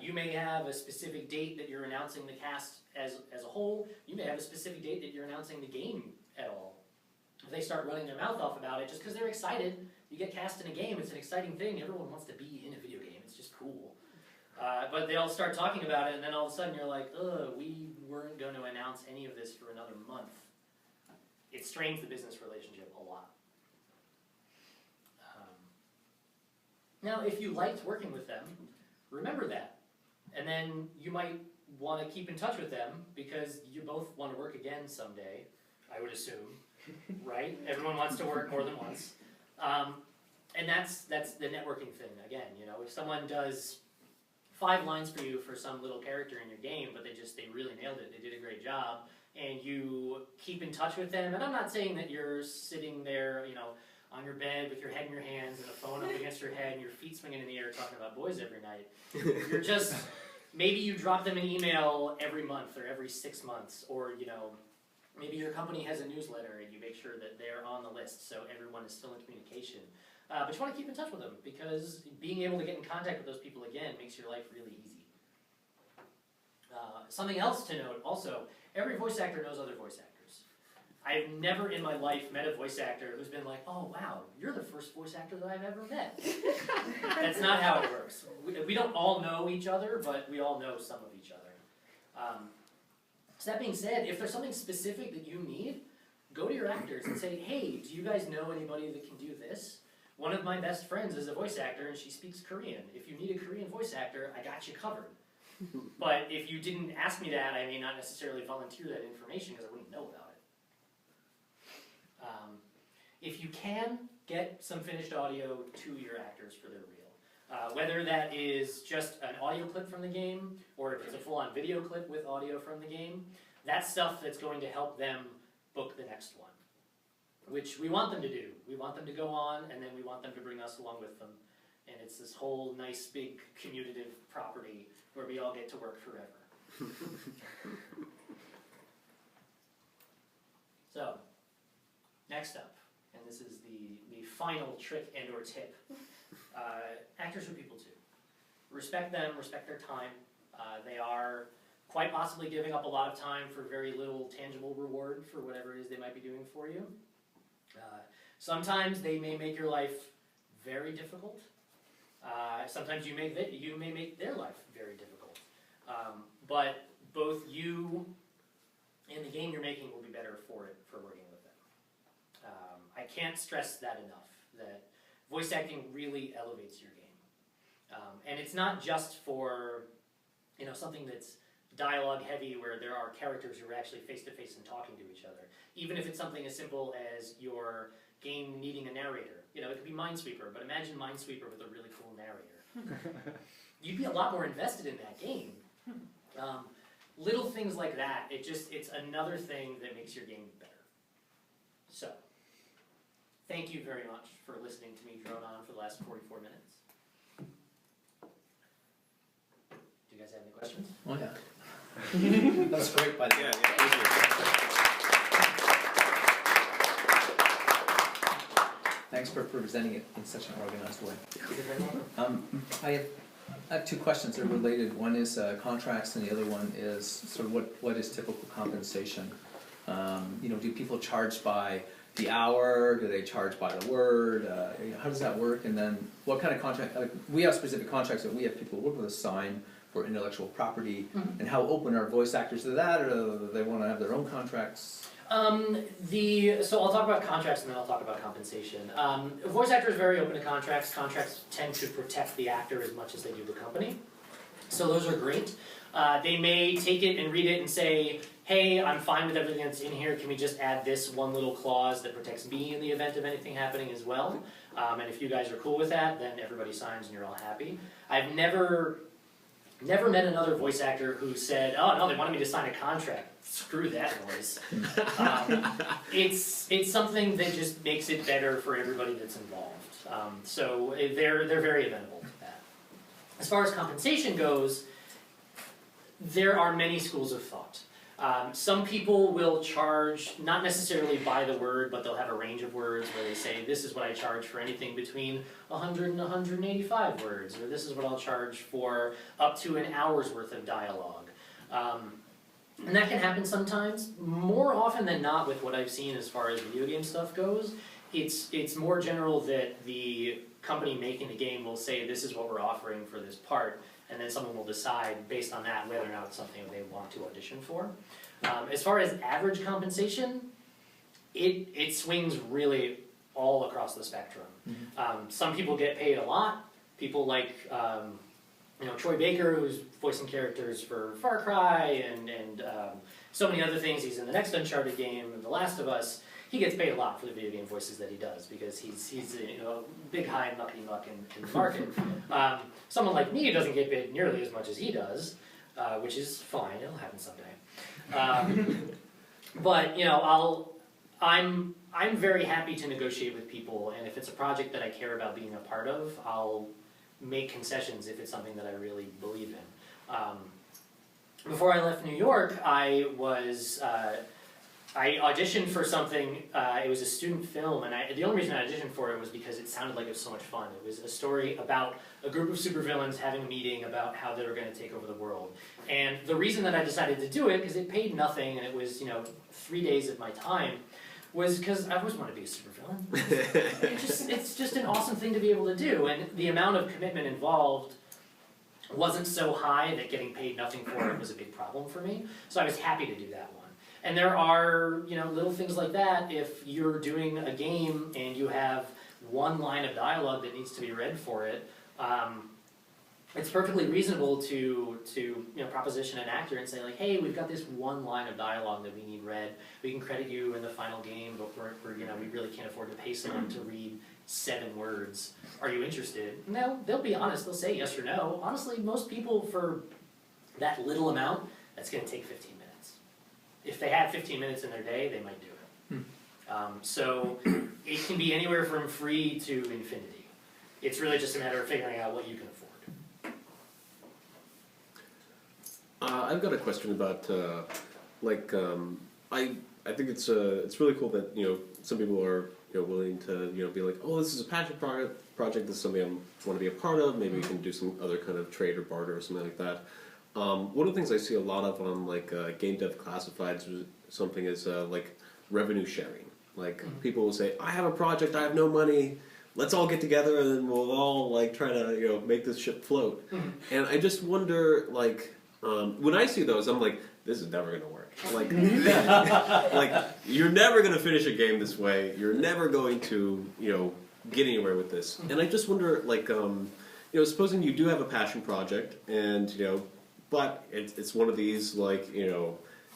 You may have a specific date that you're announcing the cast as a whole. You may have a specific date that you're announcing the game at all. If they start running their mouth off about it just because they're excited, you get cast in a game, it's an exciting thing, everyone wants to be in a video game, it's just cool. But they'll start talking about it, and then all of a sudden you're like, ugh, we weren't going to announce any of this for another month. It strains the business relationship a lot. Now, if you liked working with them, remember that. And then you might want to keep in touch with them because you both want to work again someday, I would assume, right? Everyone wants to work more than once. And that's the networking thing, again, you know, if someone does 5 lines for you for some little character in your game, but they really nailed it, they did a great job, and you keep in touch with them, and I'm not saying that you're sitting there, you know, on your bed with your head in your hands and a phone up against your head and your feet swinging in the air talking about boys every night. You're just, maybe you drop them an email every month or every 6 months, or, you know, maybe your company has a newsletter and you make sure that they're on the list so everyone is still in communication. But you want to keep in touch with them because being able to get in contact with those people again makes your life really easy. Something else to note also, every voice actor knows other voice actors. I've never in my life met a voice actor who's been like, oh wow, you're the first voice actor that I've ever met. That's not how it works. We don't all know each other, but we all know some of each other. So that being said, if there's something specific that you need, go to your actors and say, hey, do you guys know anybody that can do this? One of my best friends is a voice actor and she speaks Korean. If you need a Korean voice actor, I got you covered. But if you didn't ask me that, I may not necessarily volunteer that information because I wouldn't know about it. If you can, get some finished audio to your actors for their reel. Whether that is just an audio clip from the game, or if it's a full-on video clip with audio from the game, that's stuff that's going to help them book the next one, which we want them to do. We want them to go on, and then we want them to bring us along with them. And it's this whole nice, big, commutative property where we all get to work forever. So, next up, and this is the final trick and or tip. Actors are people too. Respect them, respect their time. They are quite possibly giving up a lot of time for very little tangible reward for whatever it is they might be doing for you. Sometimes they may make your life very difficult. Sometimes you may make their life very difficult. But both you and the game you're making will be better for it, for working with them. I can't stress that enough, that voice acting really elevates your game. And it's not just for, you know, something that's dialogue heavy where there are characters who are actually face to face and talking to each other. Even if it's something as simple as your game needing a narrator. You know, it could be Minesweeper, but imagine Minesweeper with a really cool narrator. You'd be a lot more invested in that game. Little things like that, it's another thing that makes your game better. So, thank you very much for listening to me drone on for the last 44 minutes. Do you guys have any questions? Oh yeah. That's great, by the way. Thanks for presenting it in such an organized way. I have 2 questions that are related. One is contracts, and the other one is sort of what is typical compensation. You know, do people charge by the hour? Do they charge by the word? How does that work? And then what kind of contract? We have specific contracts that we have people work with us sign for intellectual property. And how open are voice actors to that, or do they want to have their own contracts? So I'll talk about contracts and then I'll talk about compensation. Voice actors are very open to contracts. Contracts tend to protect the actor as much as they do the company. So those are great. They may take it and read it and say, hey, I'm fine with everything that's in here, can we just add this one little clause that protects me in the event of anything happening as well? And if you guys are cool with that, then everybody signs and you're all happy. I've never met another voice actor who said, oh no, they wanted me to sign a contract. Screw that noise. It's something that just makes it better for everybody that's involved. So they're very amenable to that. As far as compensation goes, there are many schools of thought. Some people will charge, not necessarily by the word, but they'll have a range of words where they say, this is what I charge for anything between 100 and 185 words, or this is what I'll charge for up to an hour's worth of dialogue. And that can happen sometimes. More often than not, with what I've seen as far as video game stuff goes, it's more general that the company making the game will say, this is what we're offering for this part, and then someone will decide based on that whether or not it's something they want to audition for. As far as average compensation, it swings really all across the spectrum. Some people get paid a lot. People like Troy Baker, who's voicing characters for Far Cry and so many other things. He's in the next Uncharted game, The Last of Us. He gets paid a lot for the video game voices that he does because he's a big high muckety muck in the market. Someone like me doesn't get paid nearly as much as he does, which is fine. It'll happen someday. But I'm very happy to negotiate with people, and if it's a project that I care about being a part of, I'll make concessions if it's something that I really believe in. Before I left New York, I auditioned for something. It was a student film, and the only reason I auditioned for it was because it sounded like it was so much fun. It was a story about a group of supervillains having a meeting about how they were going to take over the world. And the reason that I decided to do it, because it paid nothing, and it was 3 days of my time, was because I always wanted to be a supervillain. It's just an awesome thing to be able to do, and the amount of commitment involved wasn't so high that getting paid nothing for it was a big problem for me. So I was happy to do that one. And there are, little things like that. If you're doing a game and you have one line of dialogue that needs to be read for it, it's perfectly reasonable to proposition an actor and say like, hey, we've got this one line of dialogue that we need read. We can credit you in the final game, but we really can't afford to pay someone to read 7 words. Are you interested? No, they'll be honest. They'll say yes or no. Honestly, most people for that little amount, that's going to take 15 minutes. If they had 15 minutes in their day, they might do it. So it can be anywhere from free to infinity. It's really just a matter of figuring out what you can afford. I've got a question about I think it's really cool that some people are willing to be like, oh, this is a passion project. This is something I want to be a part of. Maybe we can do some other kind of trade or barter or something like that. One of the things I see a lot of on game dev classifieds or something is revenue sharing. People will say, I have a project, I have no money, let's all get together and then we'll all try to make this ship float. And I just wonder when I see those, I'm like, this is never gonna work. You're never gonna finish a game this way. You're never going to get anywhere with this. And I just wonder supposing you do have a passion project and but it's one of these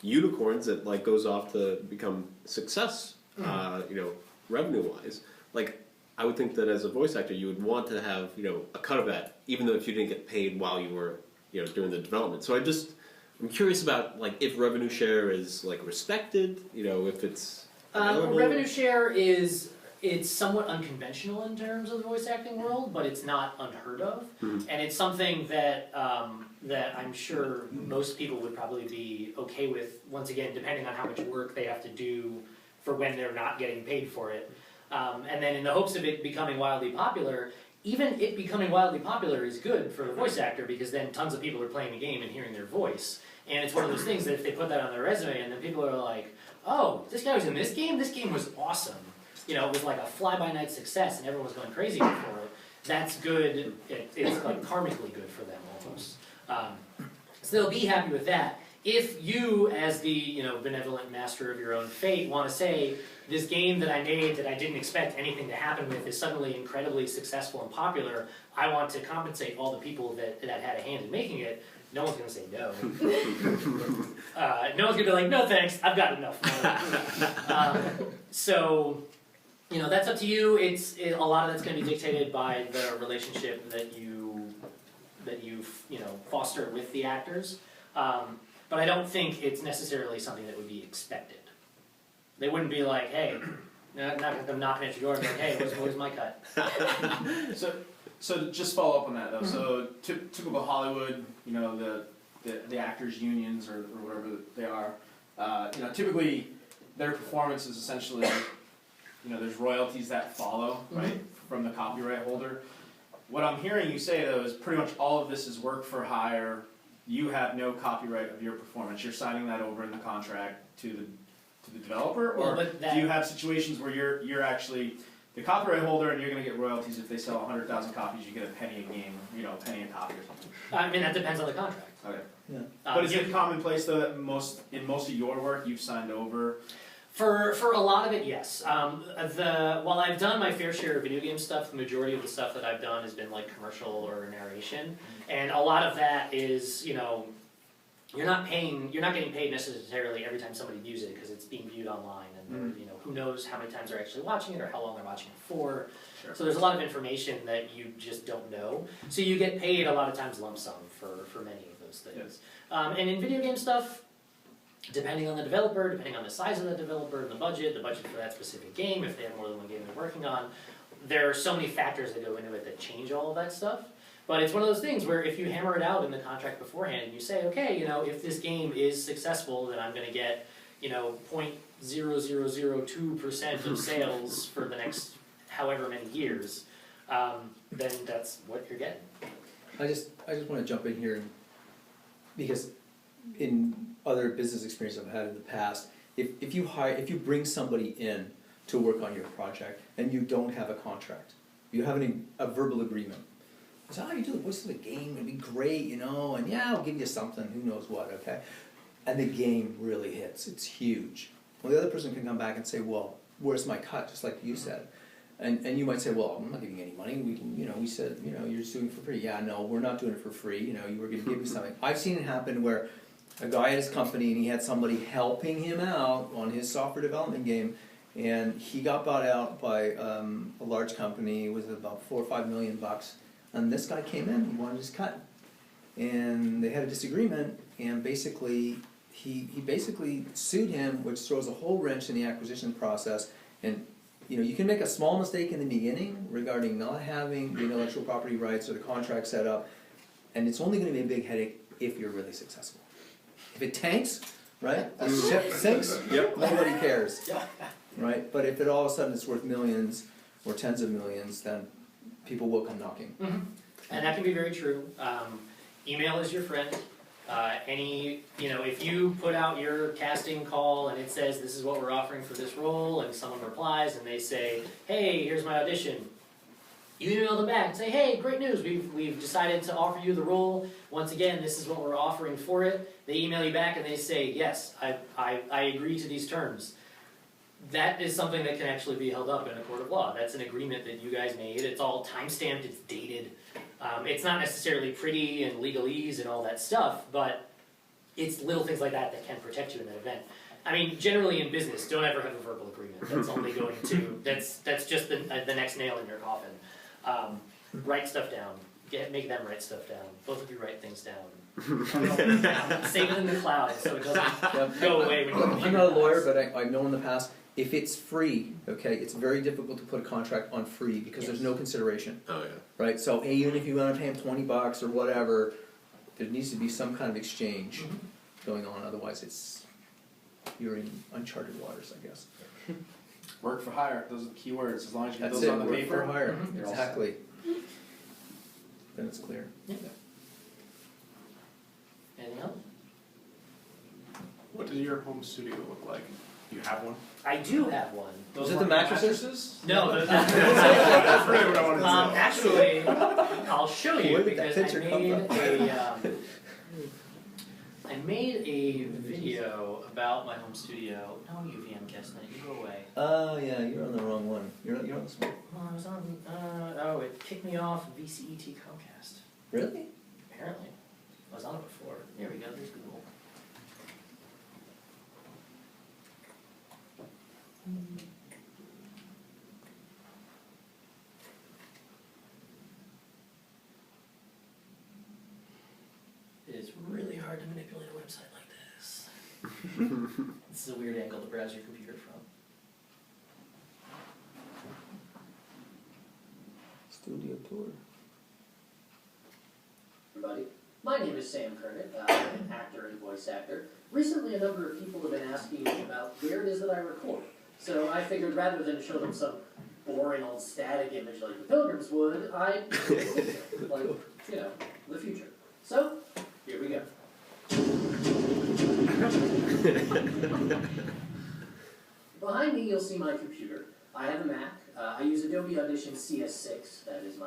unicorns that goes off to become success, revenue wise. I would think that as a voice actor, you would want to have a cut of that, even though if you didn't get paid while you were during the development. So I'm curious about if revenue share is respected, if it's revenue share it's somewhat unconventional in terms of the voice acting world, but it's not unheard of, and it's something that that I'm sure most people would probably be okay with. Once again, depending on how much work they have to do for when they're not getting paid for it, and then in the hopes of it becoming wildly popular. Even it becoming wildly popular is good for the voice actor because then tons of people are playing the game and hearing their voice. And it's one of those things that if they put that on their resume and then people are like, oh, this guy was in this game was awesome. You know, it was like a fly-by-night success and everyone was going crazy for it. That's good, it's like karmically good for them almost. So they'll be happy with that. If you, as the, you know, benevolent master of your own fate, want to say, this game that I made that I didn't expect anything to happen with is suddenly incredibly successful and popular, I want to compensate all the people that had a hand in making it, no one's going to say no. No one's going to be like, no thanks, I've got enough money. So, you know, that's up to you. A lot of that's going to be dictated by the relationship that you foster with the actors. But I don't think it's necessarily something that would be expected. They wouldn't be like, hey, not them knocking at your door and be like, hey, where's my cut? So just follow up on that though. So typical Hollywood, you know, the actors unions or whatever they are, you know, typically their performance is essentially, you know, there's royalties that follow, right, from the copyright holder. What I'm hearing you say though is pretty much all of this is work for hire. You have no copyright of your performance. You're signing that over in the contract to the developer, or do you have situations where you're actually the copyright holder and you're going to get royalties if they sell 100,000 copies, you get a penny a game, you know, a penny a copy or something? I mean, that depends on the contract. Okay. Yeah. But is it commonplace though that in most of your work you've signed over? For a lot of it, yes. While I've done my fair share of video game stuff, the majority of the stuff that I've done has been like commercial or narration, and a lot of that is, you know, you're not getting paid necessarily every time somebody views it because it's being viewed online, and you know, who knows how many times they're actually watching it or how long they're watching it for. Sure. So there's a lot of information that you just don't know. So you get paid a lot of times lump sum for many of those things. And in video game stuff, depending on the developer, depending on the size of the developer and the budget for that specific game, if they have more than one game they're working on, there are so many factors that go into it that change all of that stuff. But it's one of those things where if you hammer it out in the contract beforehand and you say, okay, you know, if this game is successful, then I'm going to get, you know, 0.0002% of sales for the next however many years, then that's what you're getting. I just want to jump in here because in other business experiences I've had in the past, if you bring somebody in to work on your project and you don't have a contract, you have a verbal agreement. So you do the voice of the game, it'd be great, you know, and yeah, I'll give you something, who knows what, okay? And the game really hits, it's huge. Well, the other person can come back and say, well, where's my cut, just like you said. And you might say, well, I'm not giving you any money, we said, you know, you're just doing it for free. Yeah, no, we're not doing it for free, you know, you were gonna give me something. I've seen it happen where a guy at his company and he had somebody helping him out on his software development game, and he got bought out by a large company, it was about $4 or $5 million. And this guy came in, he wanted his cut. And they had a disagreement, and basically, he basically sued him, which throws a whole wrench in the acquisition process. And you know, you can make a small mistake in the beginning regarding not having the intellectual property rights or the contract set up, and it's only going to be a big headache if you're really successful. If it tanks, right, the ship sinks, nobody cares, right? But if it all of a sudden it's worth millions or tens of millions, then people will come knocking. And that can be very true. Email is your friend. If you put out your casting call and it says this is what we're offering for this role, and someone replies and they say, hey, here's my audition, you email them back and say, hey, great news, we've decided to offer you the role. Once again, this is what we're offering for it. They email you back and they say, yes, I agree to these terms. That is something that can actually be held up in a court of law. That's an agreement that you guys made. It's all time-stamped, it's dated. It's not necessarily pretty and legalese and all that stuff, but it's little things like that that can protect you in that event. I mean, generally in business, don't ever have a verbal agreement. That's only going to, that's just the next nail in your coffin. Write stuff down. Make them write stuff down. Both of you write things down. Save it in the cloud so it doesn't go away when you I'm not a lawyer, but I've known in the past, if it's free, okay, it's very difficult to put a contract on free because there's no consideration. Oh, yeah. Right, so even if you want to pay him $20 or whatever, there needs to be some kind of exchange going on, otherwise you're in uncharted waters, I guess. Work for hire, those are the key words, as long as you get That's those it, on the work paper. for hire, you're all exactly. Then it's clear. Yeah. Anything else? What does your home studio look like? You have one? I do have one. Was it the mattresses? No, That's really what I wanted to know. actually, I'll show you Where did that because picture come I made a video about my home studio. No, you VMcast, you go away. Oh yeah, you're on the wrong one. You're on this one. Well, I was on. It kicked me off VCET Comcast. Really? Apparently, I was on it before. There we go. There's Google. It is really hard to manipulate a website like this. This is a weird angle to browse your computer from. Studio tour. Everybody. My name is Sam Kernick. I'm an actor and voice actor. Recently, a number of people have been asking me about where it is that I record. So I figured rather than show them some boring old static image like the Pilgrims would, I'd like, the future. So, here we go. Behind me, you'll see my computer. I have a Mac. I use Adobe Audition CS6. That is my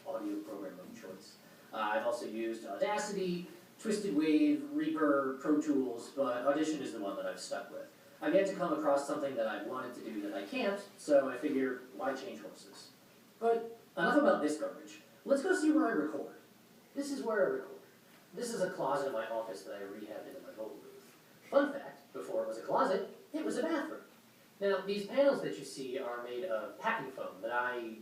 audio program of choice. I've also used Audacity, Twisted Wave, Reaper, Pro Tools, but Audition is the one that I've stuck with. I've yet to come across something that I wanted to do that I can't, so I figure, why change horses? But enough about this garbage. Let's go see where I record. This is where I record. This is a closet in my office that I rehabbed into my vocal booth. Fun fact, before it was a closet, it was a bathroom. Now, these panels that you see are made of packing foam that I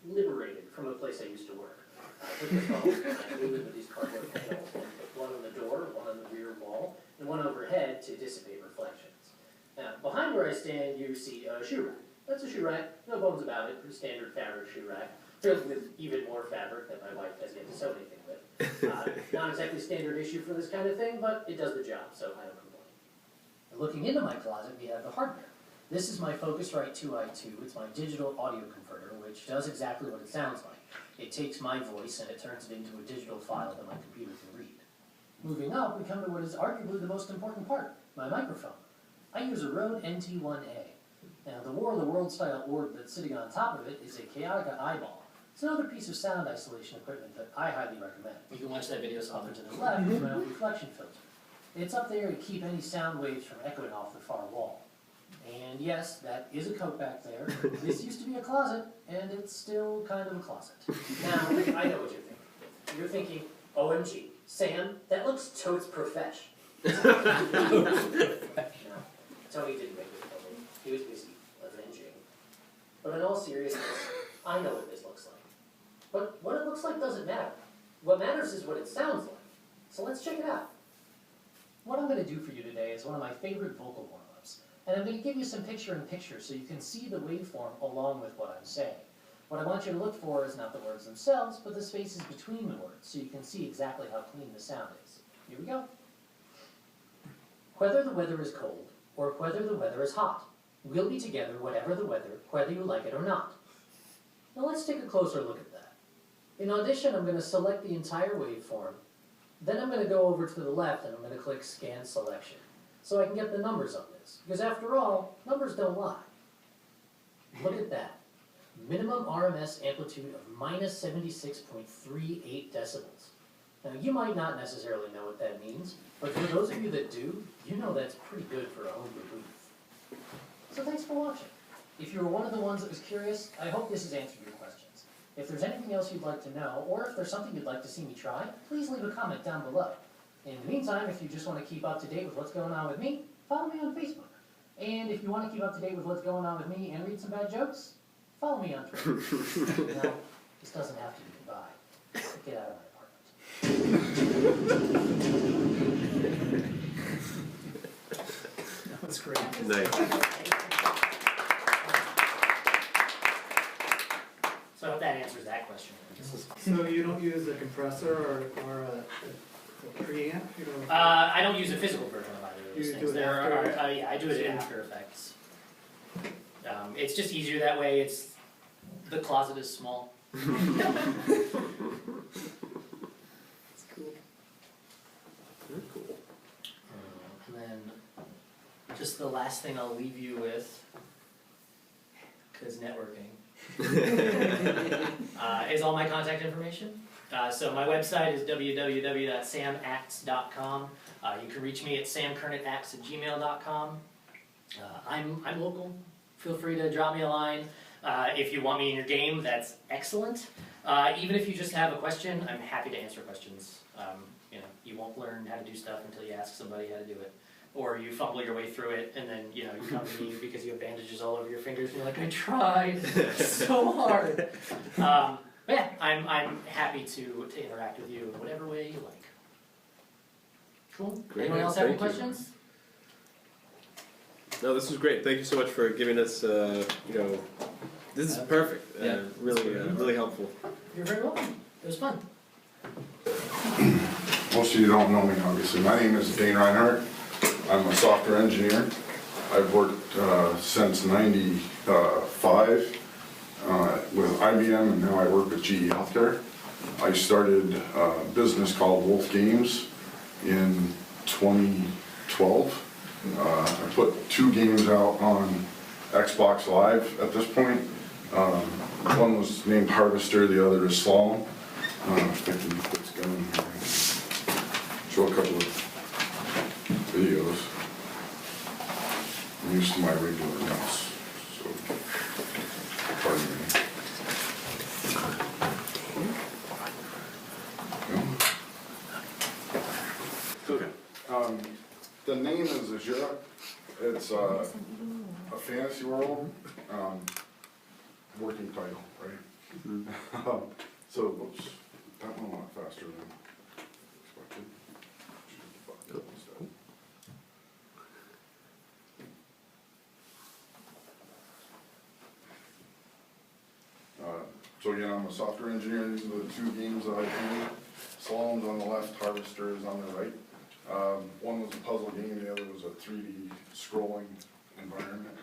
liberated from a place I used to work. I took the foam and I glued it with these cardboard panels and put one on the door, one on the rear wall, and one overhead to dissipate reflections. Now, behind where I stand, you see a shoe rack. That's a shoe rack, no bones about it, a standard fabric shoe rack, filled with even more fabric that my wife has yet to sew anything with. Not exactly standard issue for this kind of thing, but it does the job, so I don't complain. Looking into my closet, we have the hardware. This is my Focusrite 2i2. It's my digital audio converter, which does exactly what it sounds like. It takes my voice and it turns it into a digital file that my computer can read. Moving up, we come to what is arguably the most important part, my microphone. I use a Rode NT1A. Now, the War of the World style orb that's sitting on top of it is a Chaotica eyeball. It's another piece of sound isolation equipment that I highly recommend. You can watch that video somewhere to the left with my own reflection filter. It's up there to keep any sound waves from echoing off the far wall. And yes, that is a coat back there. This used to be a closet, and it's still kind of a closet. Now, I know what you're thinking. You're thinking, OMG, Sam, that looks totes profesh. No, Tony didn't make it for me. He was busy avenging. But in all seriousness, I know what this looks like. But what it looks like doesn't matter. What matters is what it sounds like. So let's check it out. What I'm going to do for you today is one of my favorite vocal warm-ups. And I'm going to give you some picture-in-picture so you can see the waveform along with what I'm saying. What I want you to look for is not the words themselves, but the spaces between the words, so you can see exactly how clean the sound is. Here we go. Whether the weather is cold, or whether the weather is hot, we'll be together whatever the weather, whether you like it or not. Now let's take a closer look at that. In Audition, I'm going to select the entire waveform, then I'm going to go over to the left and I'm going to click Scan Selection, so I can get the numbers on this, because after all, numbers don't lie. Look at that. Minimum RMS amplitude of minus 76.38 decibels. Now, you might not necessarily know what that means, but for those of you that do, you know that's pretty good for a homebrew booth. So thanks for watching. If you were one of the ones that was curious, I hope this has answered your questions. If there's anything else you'd like to know, or if there's something you'd like to see me try, please leave a comment down below. In the meantime, if you just want to keep up to date with what's going on with me, follow me on Facebook. And if you want to keep up to date with what's going on with me and read some bad jokes, follow me on Twitter. Now, this doesn't have to be goodbye. Get out of my apartment. That's great. Nice. So I hope that answers that question. So you don't use a compressor or a preamp? You don't... I don't use a physical version of either of those You things. do it after? Yeah, I do it in After Effects. It's just easier that way. The closet is small. That's cool. And then just the last thing I'll leave you with, because networking, is all my contact information. So my website is www.samacts.com. You can reach me at samkernetacts@gmail.com. I'm local. Feel free to drop me a line. If you want me in your game, that's excellent. Even if you just have a question, I'm happy to answer questions. You won't learn how to do stuff until you ask somebody how to do it. Or you fumble your way through it, and then you come to me because you have bandages all over your fingers, and you're like, I tried so hard. But yeah, I'm happy to interact with you in whatever way you like. Cool. Great. Anyone else have any Thank you. questions? No, this was great. Thank you so much for giving us, this is perfect. Yeah. Really helpful. You're very welcome. It was fun. Most of you don't know me, obviously. My name is Dane Reinhardt. I'm a software engineer. I've worked since '95 with IBM, and now I work with GE Healthcare. I started a business called Wolf Games in 2012. I put 2 games out on Xbox Live at this point. One was named Harvester, the other is Slalom. If I can get this going here, I can show a couple of videos. I'm used to my regular mouse, so pardon me. The name is Azura. It's a fantasy world, working title, right? So, whoops, that went a lot faster than expected. So again, I'm a software engineer. These are the 2 games that I played. Slalom's on the left, Harvester is on the right. One was a puzzle game, the other was a 3D scrolling environment.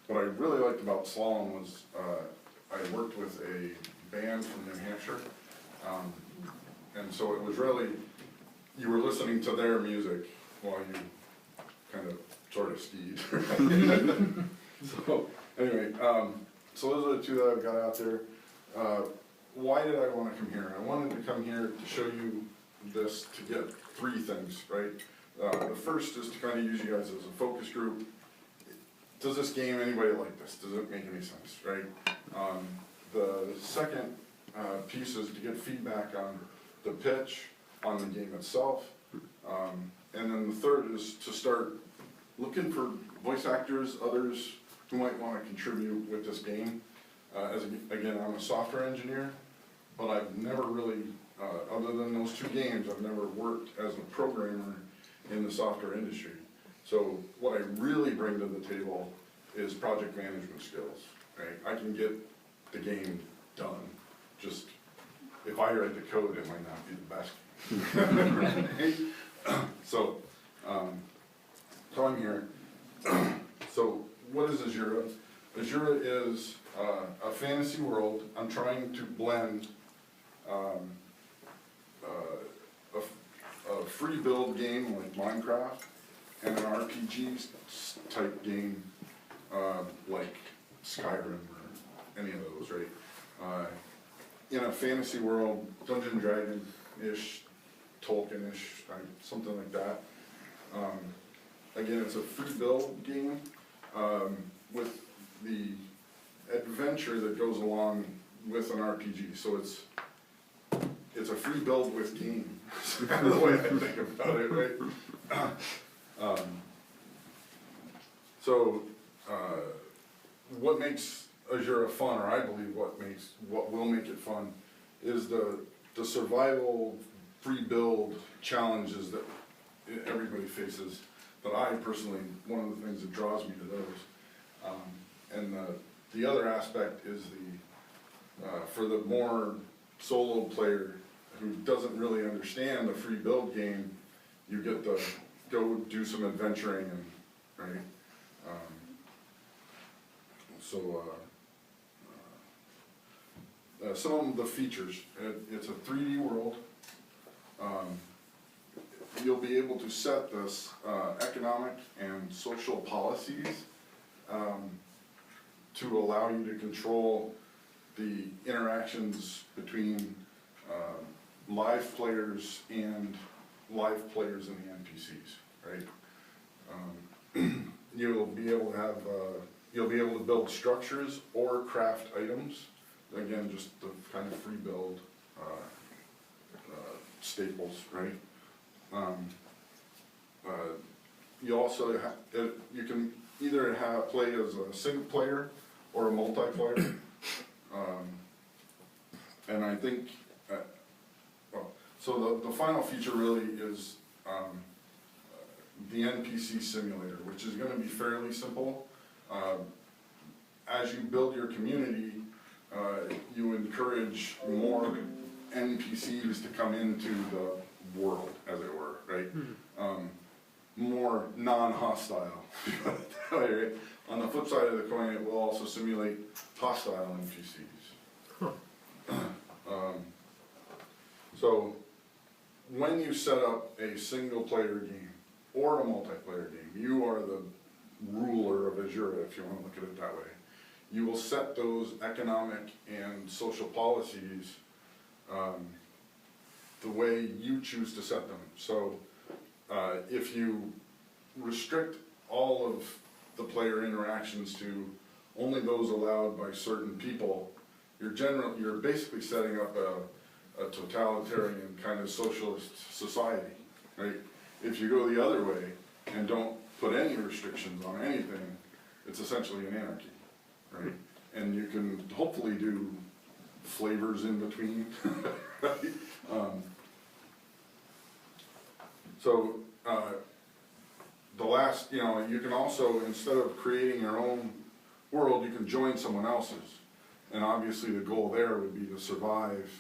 What I really liked about Slalom was I worked with a band from New Hampshire, and so it was really, you were listening to their music while you kind of sort of skied. So anyway, so those are the 2 that I've got out there. Why did I want to come here? I wanted to come here to show you this to get 3 things, right? The first is to kind of use you guys as a focus group. Does this game, anybody like this? Does it make any sense, right? The second piece is to get feedback on the pitch, on the game itself. And then the third is to start looking for voice actors, others who might want to contribute with this game. Again, I'm a software engineer, but I've never really, other than those 2 games, I've never worked as a programmer in the software industry. So what I really bring to the table is project management skills, right? I can get the game done, just if I write the code, it might not be the best. So I'm here. So what is Azura? Azura is a fantasy world. I'm trying to blend a free build game like Minecraft and an RPG type game like Skyrim or any of those, right? In a fantasy world, Dungeon Dragon-ish, Tolkien-ish, something like that. Again, it's a free build game with the adventure that goes along with an RPG. So it's a free build with game. That's kind of the way I think about it, right? What makes Azura fun, or I believe what will make it fun, is the survival free build challenges that everybody faces. But I personally, one of the things that draws me to those. And the other aspect is for the more solo player who doesn't really understand a free build game, you get to go do some adventuring and, right? Some of the features, it's a 3D world. you'll be able to set this economic and social policies to allow you to control the interactions between live players and live players in the NPCs, right? You'll be able to have, you'll be able to build structures or craft items. Again, just the kind of free build staples, right? You also you can either play as a single player or a multiplayer. And I think, so the final feature really is the NPC simulator, which is going to be fairly simple. As you build your community, you encourage more NPCs to come into the world, as it were, right? More non-hostile. Right? On the flip side of the coin, it will also simulate hostile NPCs. So, when you set up a single-player game or a multiplayer game, you are the ruler of Azura, if you want to look at it that way. You will set those economic and social policies the way you choose to set them. So, if you restrict all of the player interactions to only those allowed by certain people, you're basically setting up a totalitarian kind of socialist society, right? If you go the other way and don't put any restrictions on anything, it's essentially an anarchy, right? And you can hopefully do flavors in between, right? The last, you can also, instead of creating your own world, you can join someone else's. And obviously the goal there would be to survive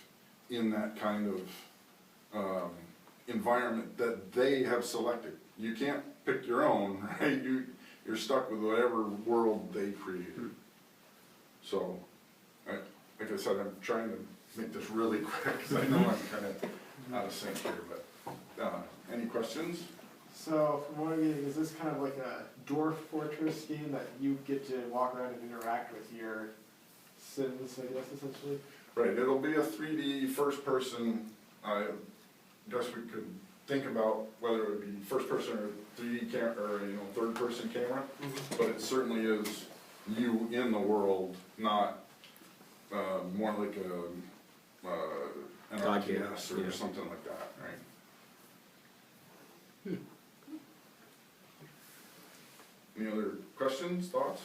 in that kind of environment that they have selected. You can't pick your own, right? You're stuck with whatever world they created. So, like I said, I'm trying to make this really quick because I know I'm kind of out of sync here, but any questions? So, from what I'm getting, is this kind of like a dwarf fortress game that you get to walk around and interact with your Sims, I guess, essentially? Right, it'll be a 3D first person. I guess we could think about whether it would be first person or 3D or third person camera, but it certainly is you in the world, not more like an RTS or something like that, right? Any other questions, thoughts?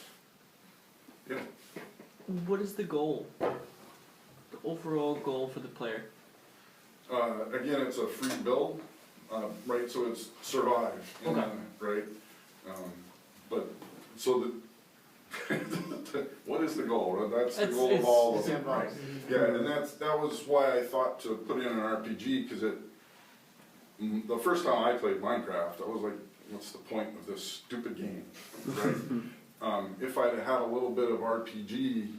Yeah. What is the goal? The overall goal for the player? Again, it's a free build, right? So it's survive, right? But so what is the goal? That's the goal of all of them, right? Yeah, and that was why I thought to put in an RPG, because the first time I played Minecraft, I was like, what's the point of this stupid game, right? If I'd had a little bit of RPG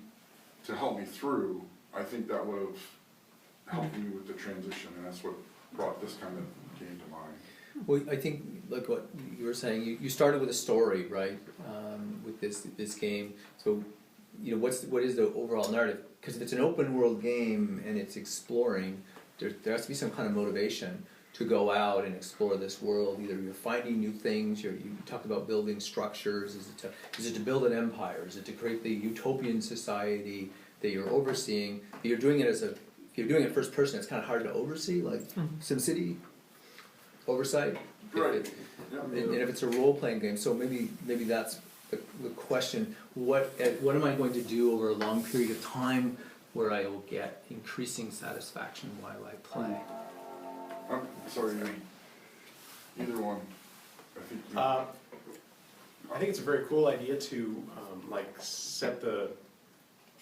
to help me through, I think that would have helped me with the transition, and that's what brought this kind of game to mind. Well, I think, like what you were saying, you started with a story, right, with this game. So, what is the overall narrative? Because if it's an open world game and it's exploring, there has to be some kind of motivation to go out and explore this world. Either you're finding new things, you talked about building structures. Is it to build an empire? Is it to create the utopian society that you're overseeing? But you're doing it if you're doing it first person, it's kind of hard to oversee, like SimCity oversight. Right. And if it's a role-playing game, so maybe that's the question. What am I going to do over a long period of time where I will get increasing satisfaction while I play? I'm sorry, either one. I think it's a very cool idea to set the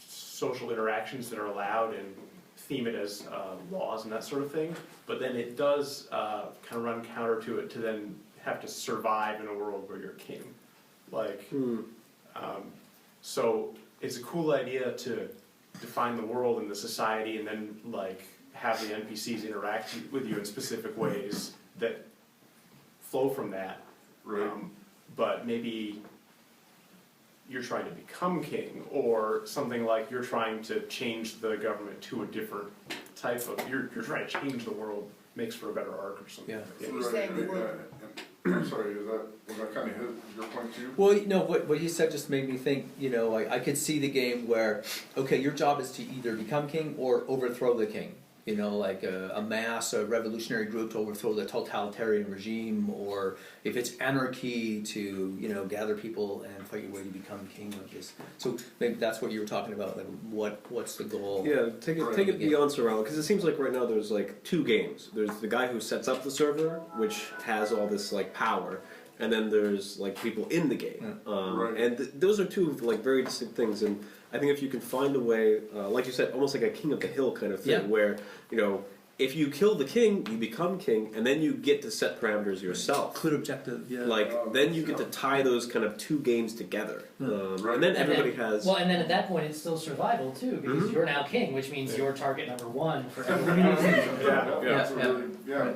social interactions that are allowed and theme it as laws and that sort of thing. But then it does kind of run counter to it to then have to survive in a world where you're king. So it's a cool idea to define the world and the society, and then have the NPCs interact with you in specific ways that flow from that. Right. But maybe you're trying to become king, or something like you're trying to change the government to a different type of, you're trying to change the world, makes for a better arc or something. Yeah. Right, I'm sorry, was that kind of your point too? Well, no, what you said just made me think, I could see the game where, okay, your job is to either become king or overthrow the king. Like amass a revolutionary group to overthrow the totalitarian regime, or if it's anarchy to, gather people and fight your way to become king of this. So maybe that's what you were talking about, like what's the goal? Yeah, take it beyond surround, because it seems like right now there's like two games. There's the guy who sets up the server, which has all this like power, and then there's like people in the game. Right. And those are two like very distinct things. And I think if you can find a way, like you said, almost like a king of the hill kind of thing, where if you kill the king, you become king, and then you get to set parameters yourself. Clear objective, yeah. Then you get to tie those kind of two games together, and then everybody has. Well, and then at that point, it's still survival too, because you're now king, which means you're target number one for everyone else.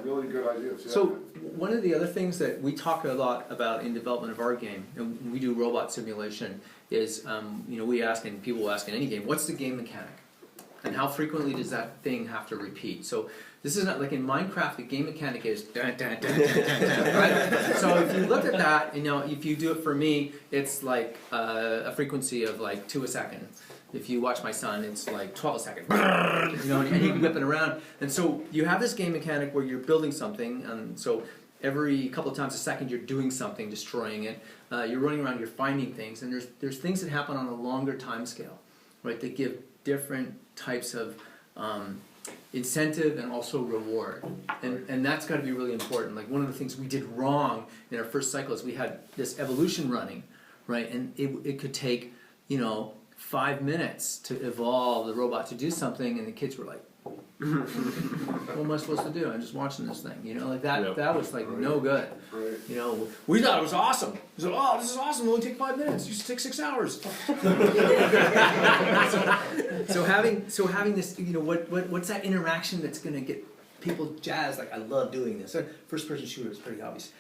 Really good ideas. Yeah. So one of the other things that we talk a lot about in development of our game, and we do robot simulation, is we ask, and people ask in any game, what's the game mechanic? And how frequently does that thing have to repeat? So this is not like in Minecraft, the game mechanic is dun, dun, dun, dun, dun, dun, right? So if you look at that, if you do it for me, it's like a frequency of like 2 a second. If you watch my son, it's like 12 a second. And you whip it around. And so you have this game mechanic where you're building something, and so every couple of times a second you're doing something, destroying it. You're running around, you're finding things, and there's things that happen on a longer time scale, right? That give different types of incentive and also reward, and that's got to be really important. Like one of the things we did wrong in our first cycle is we had this evolution running, right? And it could take 5 minutes to evolve the robot to do something, and the kids were like, what am I supposed to do? I'm just watching this thing, like that. Yep. That was like no good. Right. We thought it was awesome. We said, "Oh, this is awesome. It'll only take 5 minutes. It used to take 6 hours." so having this, what's that interaction that's going to get people jazzed? Like, I love doing this. First person shooter is pretty obvious.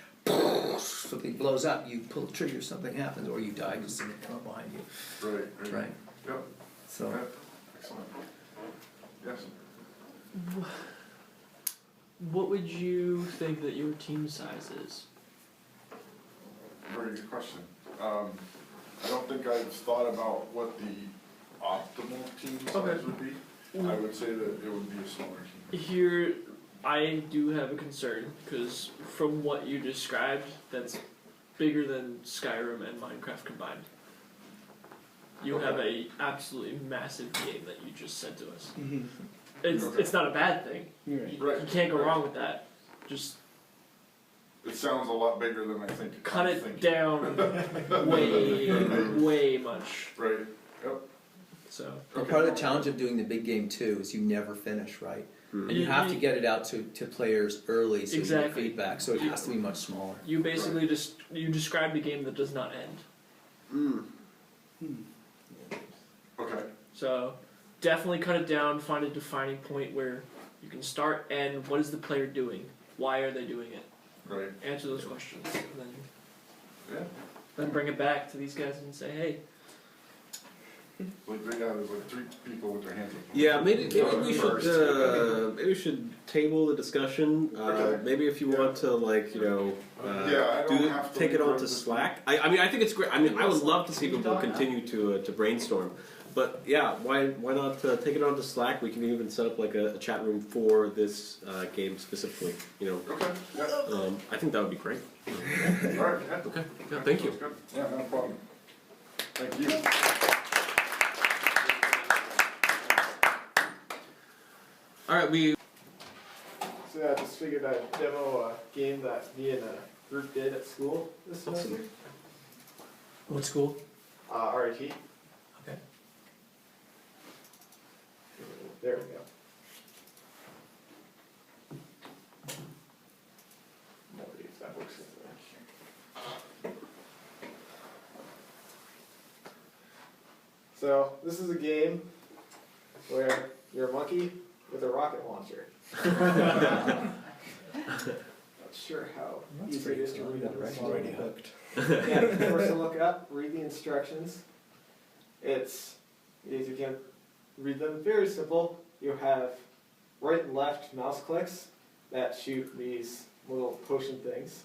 Something blows up, you pull the trigger, something happens, or you die because something come up behind you. Right. Yep. So. Okay. Excellent. Yes. What would you think that your team size is? Very good question. I don't think I've thought about what the optimal team size would be. I would say that it would be a smaller team. Here, I do have a concern, because from what you described, that's bigger than Skyrim and Minecraft combined. You have a absolutely massive game that you just sent to us. It's not a bad thing. You can't go wrong with that. Just it sounds a lot bigger than I think. Cut it down way much. Right. Yep. So. And part of the challenge of doing the big game too is you never finish, right? And you have to get it out to players early so you get feedback. So it has to be much smaller. You basically you described a game that does not end. Okay. So definitely cut it down. Find a defining point where you can start and what is the player doing? Why are they doing it? Right. Answer those questions, and then bring it back to these guys and say, hey. Like there's like 3 people with their hands up. Yeah, maybe we should table the discussion. Maybe if you want to take it on to Slack. I mean I think it's great. I mean I would love to see people continue to brainstorm. But yeah, why not take it on to Slack? We can even set up like a chat room for this game specifically. Okay. Yeah. I think that would be great. All right. Yeah. Okay. Yeah. Thank you. Good. Yeah. No problem. Thank you. All right. So I just figured I'd demo a game that me and a group did at school this semester. What school? RIT. Okay. There we go. If that works. So this is a game where you're a monkey with a rocket launcher. Not sure how easy it is to read on the phone. Already hooked. Yeah, first to look up, read the instructions. It's, if you can read them, very simple. You have right and left mouse clicks that shoot these little potion things.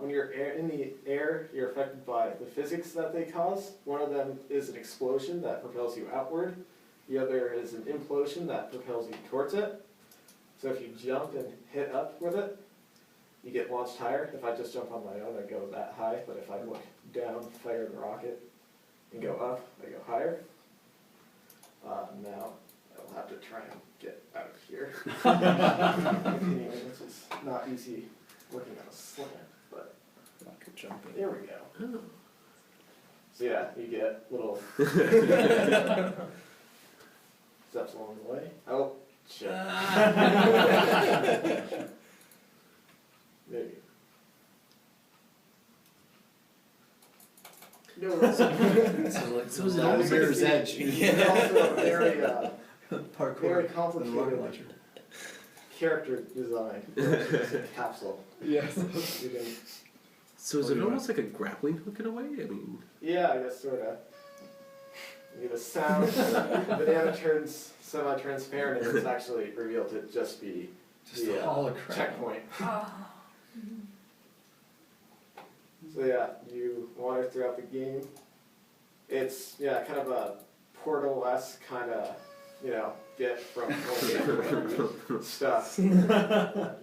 When you're in the air, you're affected by the physics that they cause. One of them is an explosion that propels you outward. The other is an implosion that propels you towards it. So if you jump and hit up with it, you get launched higher. If I just jump on my own, I go that high. But if I look down, fire the rocket, and go up, I go higher. Now I'll have to try and get out of here. Anyway, this is not easy working on a slant, but Rocket jumping. there we go. Oh. So yeah, you get little steps along the way. Oh, shit. Maybe. No, So is it all Mirror's Edge? It's also a very, Parkour. very The rocket complicated launcher. character design. It's a capsule. Yes. You can, So is it almost like a grappling hook in a way? I mean, yeah, I guess sort of. You get a sound, the banana turns semi-transparent, and it's actually revealed to just be Just the a holocron. checkpoint. So yeah, you wander throughout the game. It's, yeah, kind of a Portal-esque kind of, you know, get from point A to point B stuff. But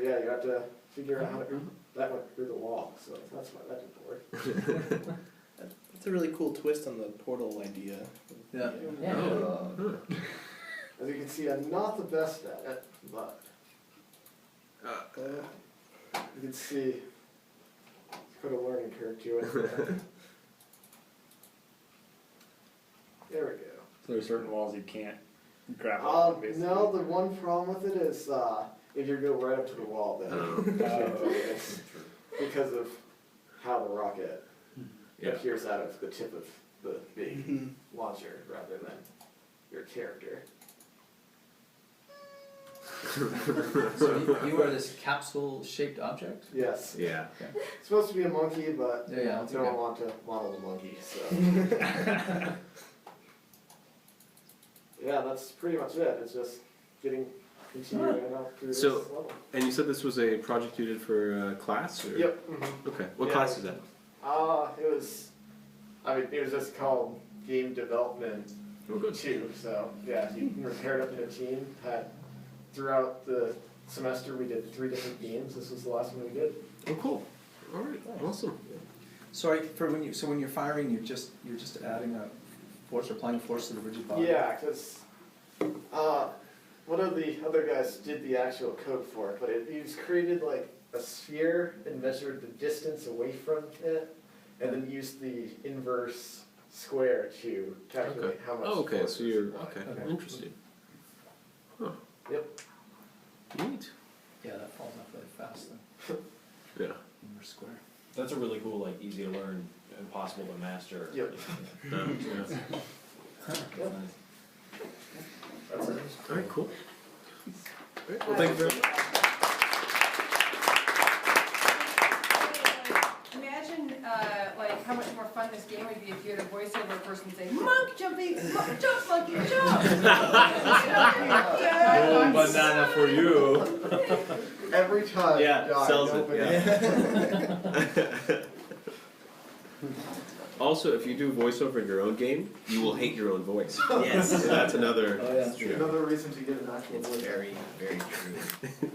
yeah, you have to figure out how to, that went through the wall, so that's why that didn't work. That's a really cool twist on the portal idea. Yeah. As you can see, I'm not the best at it, but you can see it's put a learning curve to it. There we go. So there are certain walls you can't grab on, basically. No, the one problem with it is if you go right up to the wall, then you can't do it because of how the rocket appears out of the tip of the big launcher rather than your character. So you are this capsule-shaped object? Yes. yeah. It's supposed to be a monkey, but Yeah, it's no one okay. want to model the monkey, so. Yeah, that's pretty much it. It's just continuing out through this So- level. And you said this was a project you did for class? Or? Yep. Okay. What Yeah. class is that? It was just called Game Development Oh, good. 2, so yeah, you were paired up in a team. Throughout the semester we did 3 different games. This was the last one we did. Oh, cool. All right. Awesome. Sorry, when you're firing, you're just adding a force or applying force to the rigid body. Yeah, because one of the other guys did the actual code for it, but he just created like a sphere and measured the distance away from it, and then used the inverse square to calculate Okay. how much. Oh, okay. force So is you're applied. okay. Interesting. Huh. Yep. Neat. Yeah, that falls off really fast then. Yeah. Inverse square. That's a really cool, like, easy to learn, impossible to master. Yep. Yeah. Yep. That's it. All right. Cool. All right. Well, thank you very much. Imagine, like, how much more fun this game would be if you had a voiceover person say, "Monk jumping, jump, monkey, jump!" Oh, banana for you. Every time. Yeah, God, sells no it. Yeah. Also, if you do voiceover in your own game, you will hate your own voice. Yes. So that's another. Oh, yeah. Another reason to get an actual It's voice. very, very true.